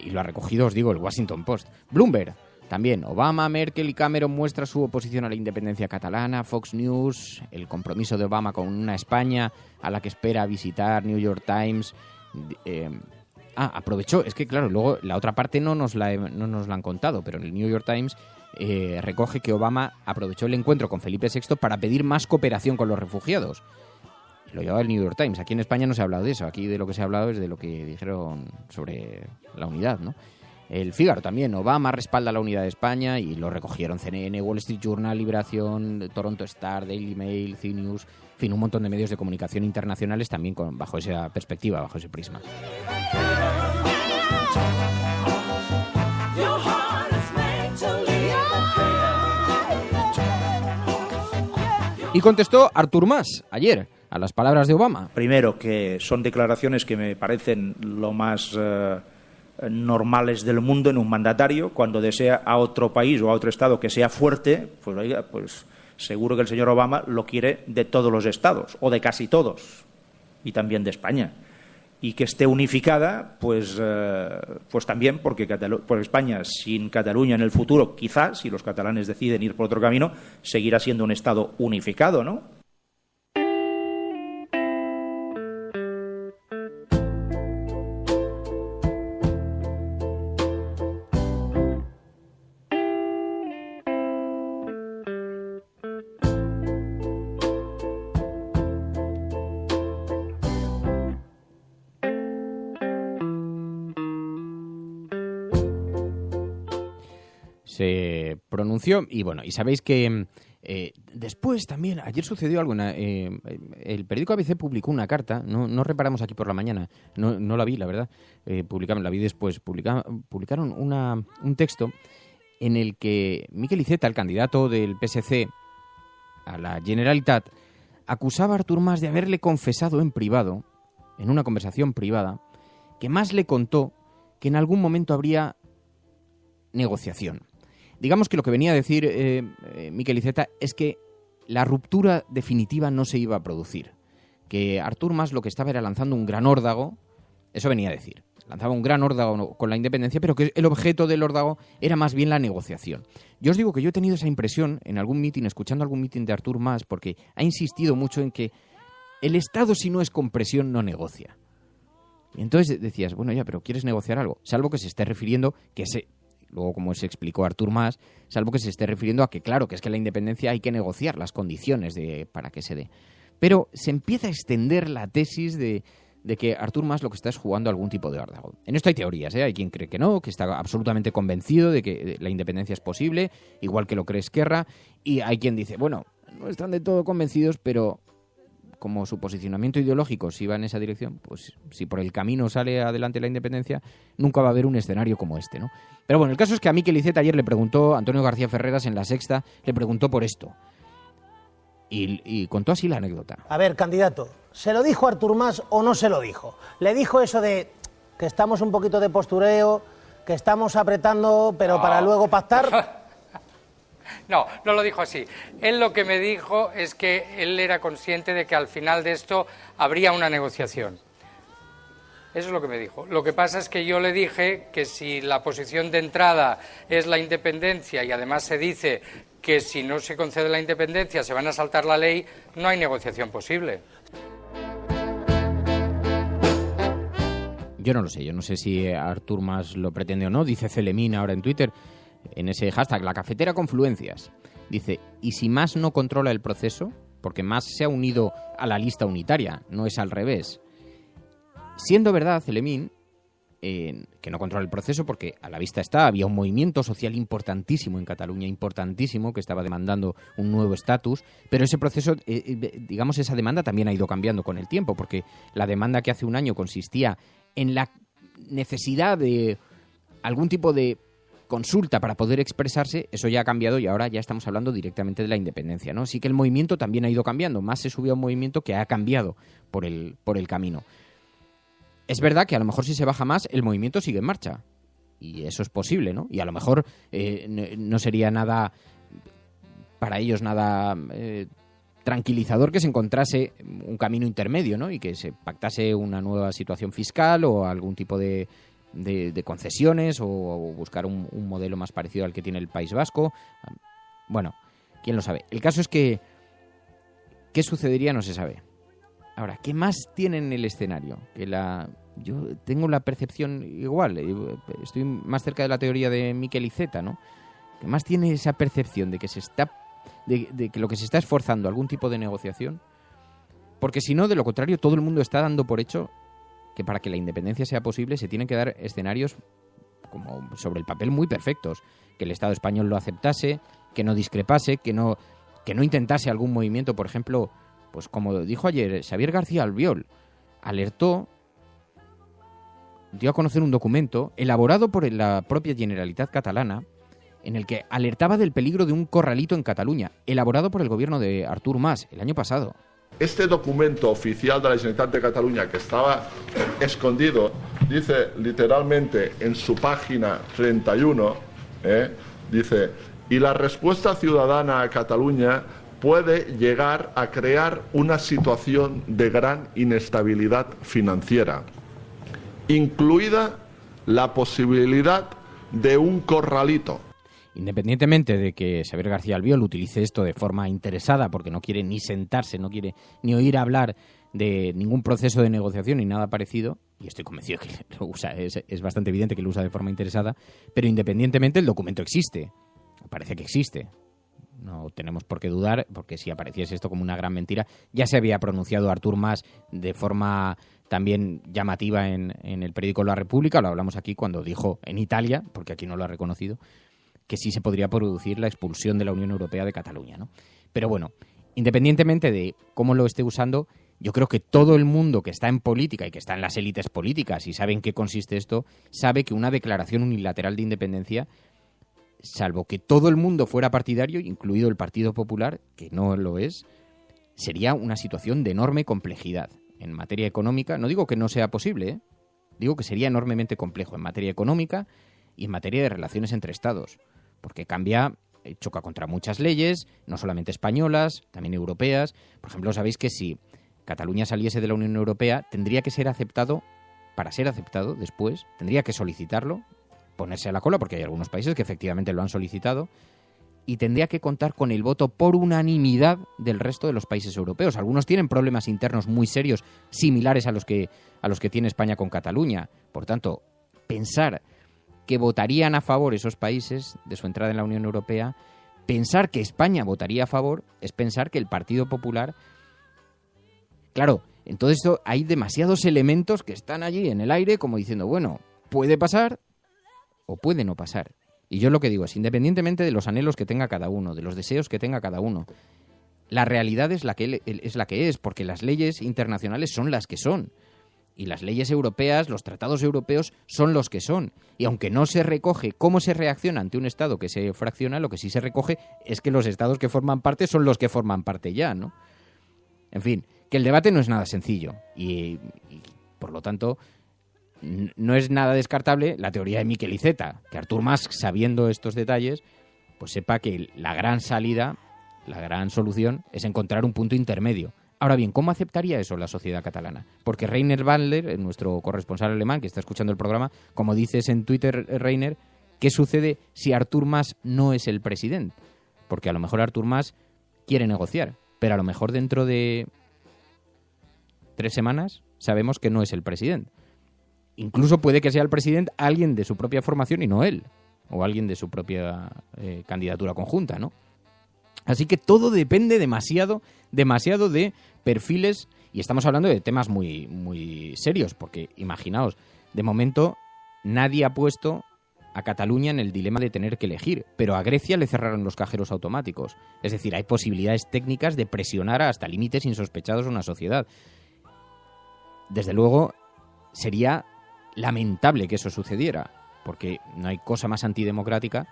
Y lo ha recogido, os digo, el Washington Post. Bloomberg, también, Obama, Merkel y Cameron muestra su oposición a la independencia catalana. Fox News, el compromiso de Obama con una España a la que espera visitar. New York Times. Aprovechó, es que claro, luego la otra parte no nos la han contado, pero en el New York Times recoge que Obama aprovechó el encuentro con Felipe VI para pedir más cooperación con los refugiados. Lo llevaba el New York Times. Aquí en España no se ha hablado de eso. Aquí de lo que se ha hablado es de lo que dijeron sobre la unidad, ¿no? El Fígaro también, Obama respalda la unidad de España y lo recogieron CNN, Wall Street Journal, Liberación, Toronto Star, Daily Mail, CNews, en fin, un montón de medios de comunicación internacionales también bajo esa perspectiva, bajo ese prisma. Y contestó Artur Mas ayer a las palabras de Obama. Primero, que son declaraciones que me parecen lo más normales del mundo en un mandatario. Cuando desea a otro país o a otro estado que sea fuerte, pues oiga, pues seguro que el señor Obama lo quiere de todos los estados, o de casi todos, y también de España. Y que esté unificada, pues también, porque España sin Cataluña en el futuro, quizás, si los catalanes deciden ir por otro camino, seguirá siendo un estado unificado, ¿no? Se pronunció y bueno, y sabéis que después también, ayer sucedió algo, el periódico ABC publicó una carta, no reparamos aquí por la mañana, no la vi, la verdad, la vi después, publicaron un texto en el que Miquel Iceta, el candidato del PSC a la Generalitat, acusaba a Artur Mas de haberle confesado en privado, en una conversación privada, que Mas le contó que en algún momento habría negociación. Digamos que lo que venía a decir Miquel Iceta es que la ruptura definitiva no se iba a producir. Que Artur Mas lo que estaba era lanzando un gran órdago, eso venía a decir. Lanzaba un gran órdago con la independencia, pero que el objeto del órdago era más bien la negociación. Yo os digo que yo he tenido esa impresión en algún mitin, escuchando algún mitin de Artur Mas, porque ha insistido mucho en que el Estado, si no es con presión, no negocia. Y entonces decías, bueno, ya, pero ¿quieres negociar algo? Salvo que se esté refiriendo luego, como se explicó Artur Mas, salvo que se esté refiriendo a que, claro, que es que la independencia hay que negociar las condiciones para que se dé. Pero se empieza a extender la tesis de que Artur Mas lo que está es jugando algún tipo de órdago. En esto hay teorías, ¿eh? Hay quien cree que no, que está absolutamente convencido de que la independencia es posible, igual que lo cree Esquerra, y hay quien dice, bueno, no están de todo convencidos, pero como su posicionamiento ideológico si va en esa dirección, pues si por el camino sale adelante la independencia, nunca va a haber un escenario como este, ¿no? Pero bueno, el caso es que a Miquel Iceta ayer le preguntó, Antonio García Ferreras en La Sexta, le preguntó por esto. Y contó así la anécdota. A ver, candidato, ¿se lo dijo Artur Mas o no se lo dijo? ¿Le dijo eso de que estamos un poquito de postureo, que estamos apretando, pero para luego pactar? No, no lo dijo así. Él lo que me dijo es que él era consciente de que al final de esto habría una negociación. Eso es lo que me dijo. Lo que pasa es que yo le dije que si la posición de entrada es la independencia y además se dice que si no se concede la independencia se van a saltar la ley, no hay negociación posible. Yo no lo sé, yo no sé si Artur Mas lo pretende o no. Dice Celemín ahora en Twitter, en ese hashtag, la cafetera confluencias. Dice, ¿y si Mas no controla el proceso? Porque Mas se ha unido a la lista unitaria, no es al revés. Siendo verdad, Celemín, que no controla el proceso, porque a la vista está, había un movimiento social importantísimo en Cataluña, importantísimo, que estaba demandando un nuevo estatus, pero ese proceso, digamos, esa demanda también ha ido cambiando con el tiempo, porque la demanda que hace un año consistía en la necesidad de algún tipo de consulta para poder expresarse, eso ya ha cambiado y ahora ya estamos hablando directamente de la independencia, ¿no? Así que el movimiento también ha ido cambiando, más se subió a un movimiento que ha cambiado por el camino. Es verdad que a lo mejor si se baja más, el movimiento sigue en marcha. Y eso es posible, ¿no? Y a lo mejor no sería nada, para ellos, nada tranquilizador que se encontrase un camino intermedio, ¿no? Y que se pactase una nueva situación fiscal o algún tipo de concesiones o buscar un modelo más parecido al que tiene el País Vasco. Bueno, quién lo sabe. El caso es que ¿qué sucedería? No se sabe. Ahora, ¿qué más tiene en el escenario? Yo tengo la percepción igual, estoy más cerca de la teoría de Miquel Iceta, ¿no? ¿Qué más tiene esa percepción de que de que lo que se está esforzando algún tipo de negociación? Porque si no, de lo contrario, todo el mundo está dando por hecho que para que la independencia sea posible se tienen que dar escenarios como sobre el papel muy perfectos. Que el Estado español lo aceptase, que no discrepase, que no intentase algún movimiento, por ejemplo, pues como dijo ayer Xavier García Albiol, alertó, dio a conocer un documento elaborado por la propia Generalitat catalana en el que alertaba del peligro de un corralito en Cataluña, elaborado por el gobierno de Artur Mas el año pasado. Este documento oficial de la Generalitat de Cataluña que estaba escondido, dice literalmente en su página 31, dice, y la respuesta ciudadana a Cataluña puede llegar a crear una situación de gran inestabilidad financiera, incluida la posibilidad de un corralito. Independientemente de que Xavier García Albiol utilice esto de forma interesada, porque no quiere ni sentarse, no quiere ni oír hablar de ningún proceso de negociación ni nada parecido, y estoy convencido que lo usa, es bastante evidente que lo usa de forma interesada, pero independientemente el documento existe, parece que existe. No tenemos por qué dudar, porque si apareciese esto como una gran mentira, ya se había pronunciado Artur Mas de forma también llamativa en el periódico La República, lo hablamos aquí cuando dijo en Italia, porque aquí no lo ha reconocido, que sí se podría producir la expulsión de la Unión Europea de Cataluña, ¿no? Pero bueno, independientemente de cómo lo esté usando, yo creo que todo el mundo que está en política y que está en las élites políticas y sabe en qué consiste esto, sabe que una declaración unilateral de independencia, salvo que todo el mundo fuera partidario, incluido el Partido Popular, que no lo es, sería una situación de enorme complejidad. En materia económica, no digo que no sea posible, digo que sería enormemente complejo en materia económica y en materia de relaciones entre estados, porque choca contra muchas leyes, no solamente españolas, también europeas. Por ejemplo, sabéis que si Cataluña saliese de la Unión Europea, tendría que ser aceptado, para ser aceptado después, tendría que solicitarlo, ponerse a la cola, porque hay algunos países que efectivamente lo han solicitado, y tendría que contar con el voto por unanimidad del resto de los países europeos. Algunos tienen problemas internos muy serios, similares a los que tiene España con Cataluña. Por tanto, pensar que votarían a favor esos países de su entrada en la Unión Europea, pensar que España votaría a favor, es pensar que el Partido Popular... Claro, en todo esto hay demasiados elementos que están allí en el aire como diciendo, bueno, puede pasar o puede no pasar. Y yo lo que digo es, independientemente de los anhelos que tenga cada uno, de los deseos que tenga cada uno, la realidad es la que es, porque las leyes internacionales son las que son. Y las leyes europeas, los tratados europeos son los que son. Y aunque no se recoge cómo se reacciona ante un Estado que se fracciona, lo que sí se recoge es que los Estados que forman parte son los que forman parte ya, ¿no? En fin, que el debate no es nada sencillo. Y por lo tanto, no es nada descartable la teoría de Miquel Iceta, que Artur Mas, sabiendo estos detalles, pues sepa que la gran salida, la gran solución es encontrar un punto intermedio. Ahora bien, ¿cómo aceptaría eso la sociedad catalana? Porque Rainer Bandler, nuestro corresponsal alemán que está escuchando el programa, como dices en Twitter, Rainer, ¿qué sucede si Artur Mas no es el presidente? Porque a lo mejor Artur Mas quiere negociar, pero a lo mejor dentro de 3 semanas sabemos que no es el presidente. incluso puede que sea el presidente alguien de su propia formación y no él, o alguien de su propia candidatura conjunta, ¿no? Así que todo depende demasiado de perfiles, y estamos hablando de temas muy, muy serios, porque imaginaos, de momento nadie ha puesto a Cataluña en el dilema de tener que elegir, pero a Grecia le cerraron los cajeros automáticos. Es decir, hay posibilidades técnicas de presionar hasta límites insospechados a una sociedad. Desde luego, sería lamentable que eso sucediera, porque no hay cosa más antidemocrática,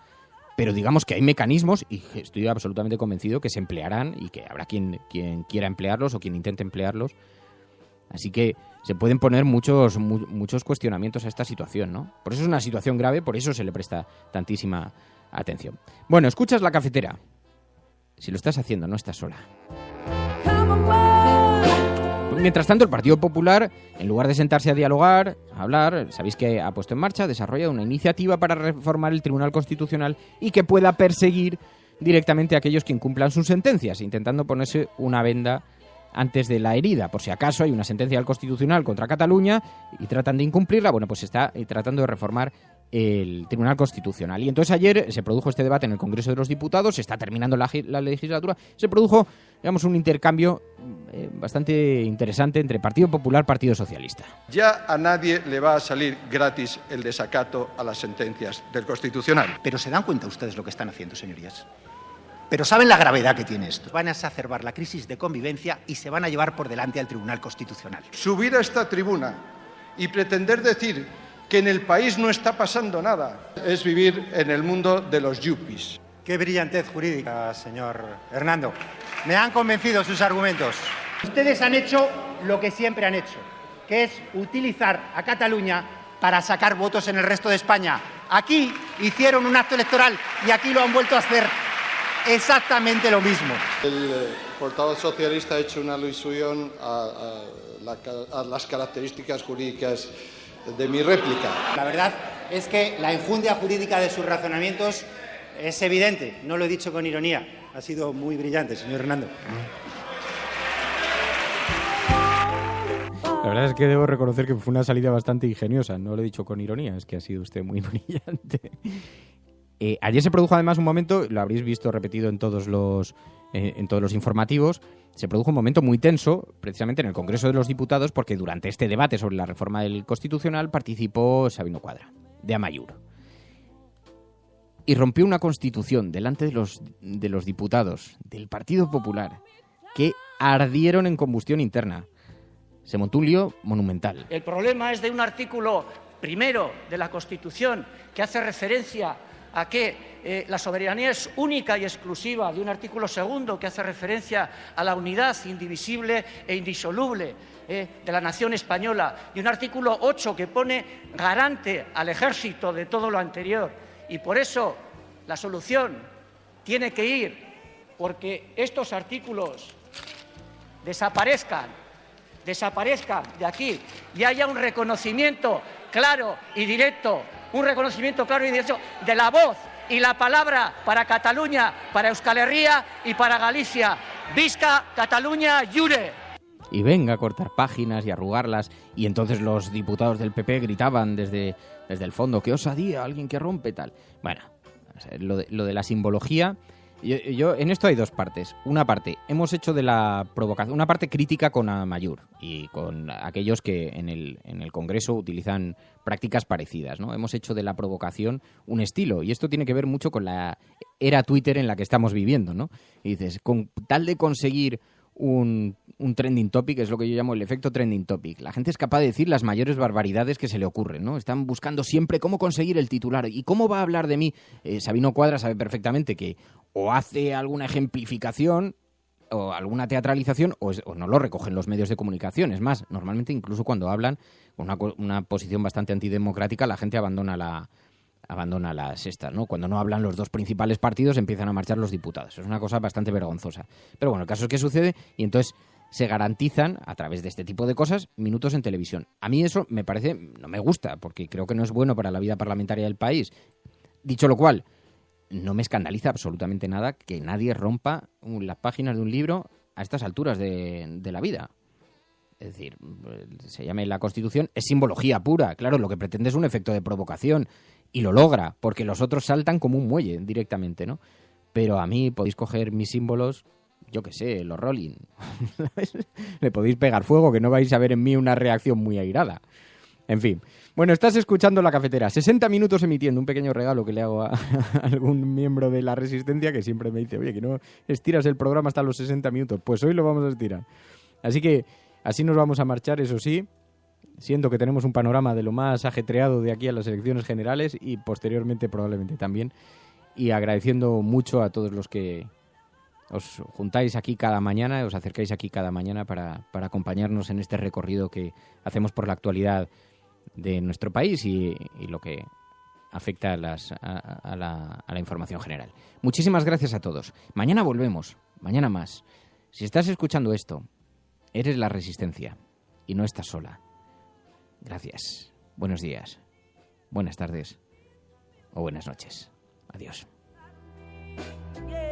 pero digamos que hay mecanismos, y estoy absolutamente convencido que se emplearán y que habrá quien quiera emplearlos o quien intente emplearlos. Así que se pueden poner muchos cuestionamientos a esta situación, ¿no? Por eso es una situación grave, por eso se le presta tantísima atención. Bueno, escuchas La Cafetera. Si lo estás haciendo, no estás sola. Mientras tanto, el Partido Popular, en lugar de sentarse a dialogar, a hablar, sabéis que ha puesto en marcha, desarrolla una iniciativa para reformar el Tribunal Constitucional y que pueda perseguir directamente a aquellos que incumplan sus sentencias, intentando ponerse una venda antes de la herida. Por si acaso hay una sentencia del Constitucional contra Cataluña y tratan de incumplirla, bueno, pues está tratando de reformar el Tribunal Constitucional. Y entonces ayer se produjo este debate en el Congreso de los Diputados, se está terminando la legislatura, se produjo, digamos, un intercambio bastante interesante entre Partido Popular y Partido Socialista. Ya a nadie le va a salir gratis el desacato a las sentencias del Constitucional. Pero ¿se dan cuenta ustedes lo que están haciendo, señorías? Pero ¿saben la gravedad que tiene esto? Van a exacerbar la crisis de convivencia y se van a llevar por delante al Tribunal Constitucional. Subir a esta tribuna y pretender decir que en el país no está pasando nada es vivir en el mundo de los yuppies. Qué brillantez jurídica, señor Hernando. Me han convencido sus argumentos. Ustedes han hecho lo que siempre han hecho, que es utilizar a Cataluña para sacar votos en el resto de España. Aquí hicieron un acto electoral y aquí lo han vuelto a hacer exactamente lo mismo. El portavoz socialista ha hecho una alusión a las características jurídicas de mi réplica. La verdad es que la enjundia jurídica de sus razonamientos es evidente. No lo he dicho con ironía. Ha sido muy brillante, señor Hernando. La verdad es que debo reconocer que fue una salida bastante ingeniosa. No lo he dicho con ironía, es que ha sido usted muy brillante. Ayer se produjo además un momento, lo habréis visto repetido en todos los informativos, se produjo un momento muy tenso, precisamente en el Congreso de los Diputados, porque durante este debate sobre la reforma del Constitucional participó Sabino Cuadra, de Amaiur. Y rompió una constitución delante de los diputados del Partido Popular que ardieron en combustión interna. Se montó un lío monumental. El problema es de un artículo primero de la Constitución que hace referencia a que la soberanía es única y exclusiva, de un artículo segundo que hace referencia a la unidad indivisible e indisoluble de la nación española, y un artículo 8 que pone garante al ejército de todo lo anterior. Y por eso la solución tiene que ir porque estos artículos desaparezcan de aquí y haya un reconocimiento claro y directo, de la voz y la palabra para Cataluña, para Euskal Herria y para Galicia. Visca Cataluña Jure. Y venga a cortar páginas y arrugarlas. Y entonces los diputados del PP gritaban desde el fondo: ¡qué osadía! Alguien que rompe tal. Bueno, lo de la simbología. Yo en esto hay dos partes. Una parte, hemos hecho de la provocación, una parte crítica con Amaiur y con aquellos que en el Congreso utilizan prácticas parecidas, ¿no? Hemos hecho de la provocación un estilo, y esto tiene que ver mucho con la era Twitter en la que estamos viviendo, ¿no? Y dices, con tal de conseguir un trending topic, es lo que yo llamo el efecto trending topic. La gente es capaz de decir las mayores barbaridades que se le ocurren, ¿no? Están buscando siempre cómo conseguir el titular. ¿Y cómo va a hablar de mí? Sabino Cuadra sabe perfectamente que o hace alguna ejemplificación o alguna teatralización o no lo recogen los medios de comunicación. Es más, normalmente incluso cuando hablan con una posición bastante antidemocrática, la gente abandona las estas, ¿no? Cuando no hablan los dos principales partidos, empiezan a marchar los diputados. Es una cosa bastante vergonzosa. Pero bueno, el caso es que sucede y entonces se garantizan, a través de este tipo de cosas, minutos en televisión. A mí eso me parece, no me gusta, porque creo que no es bueno para la vida parlamentaria del país. Dicho lo cual, no me escandaliza absolutamente nada que nadie rompa las páginas de un libro a estas alturas de la vida. es decir, se llame la Constitución, es simbología pura. Claro, lo que pretende es un efecto de provocación y lo logra, porque los otros saltan como un muelle directamente, ¿no? Pero a mí podéis coger mis símbolos, yo qué sé, los Rolling. Le podéis pegar fuego, que no vais a ver en mí una reacción muy airada. En fin. Bueno, estás escuchando La Cafetera. 60 minutos emitiendo, un pequeño regalo que le hago a algún miembro de la Resistencia que siempre me dice, oye, que no estiras el programa hasta los 60 minutos. Pues hoy lo vamos a estirar. Así que así nos vamos a marchar, eso sí. Siento que tenemos un panorama de lo más ajetreado de aquí a las elecciones generales y posteriormente probablemente también. Y agradeciendo mucho a todos los que os juntáis aquí cada mañana, os acercáis aquí cada mañana para acompañarnos en este recorrido que hacemos por la actualidad de nuestro país y lo que afecta a la información general. Muchísimas gracias a todos. Mañana volvemos, mañana más. Si estás escuchando esto, eres la Resistencia y no estás sola. Gracias. Buenos días, buenas tardes o buenas noches. Adiós. Yeah.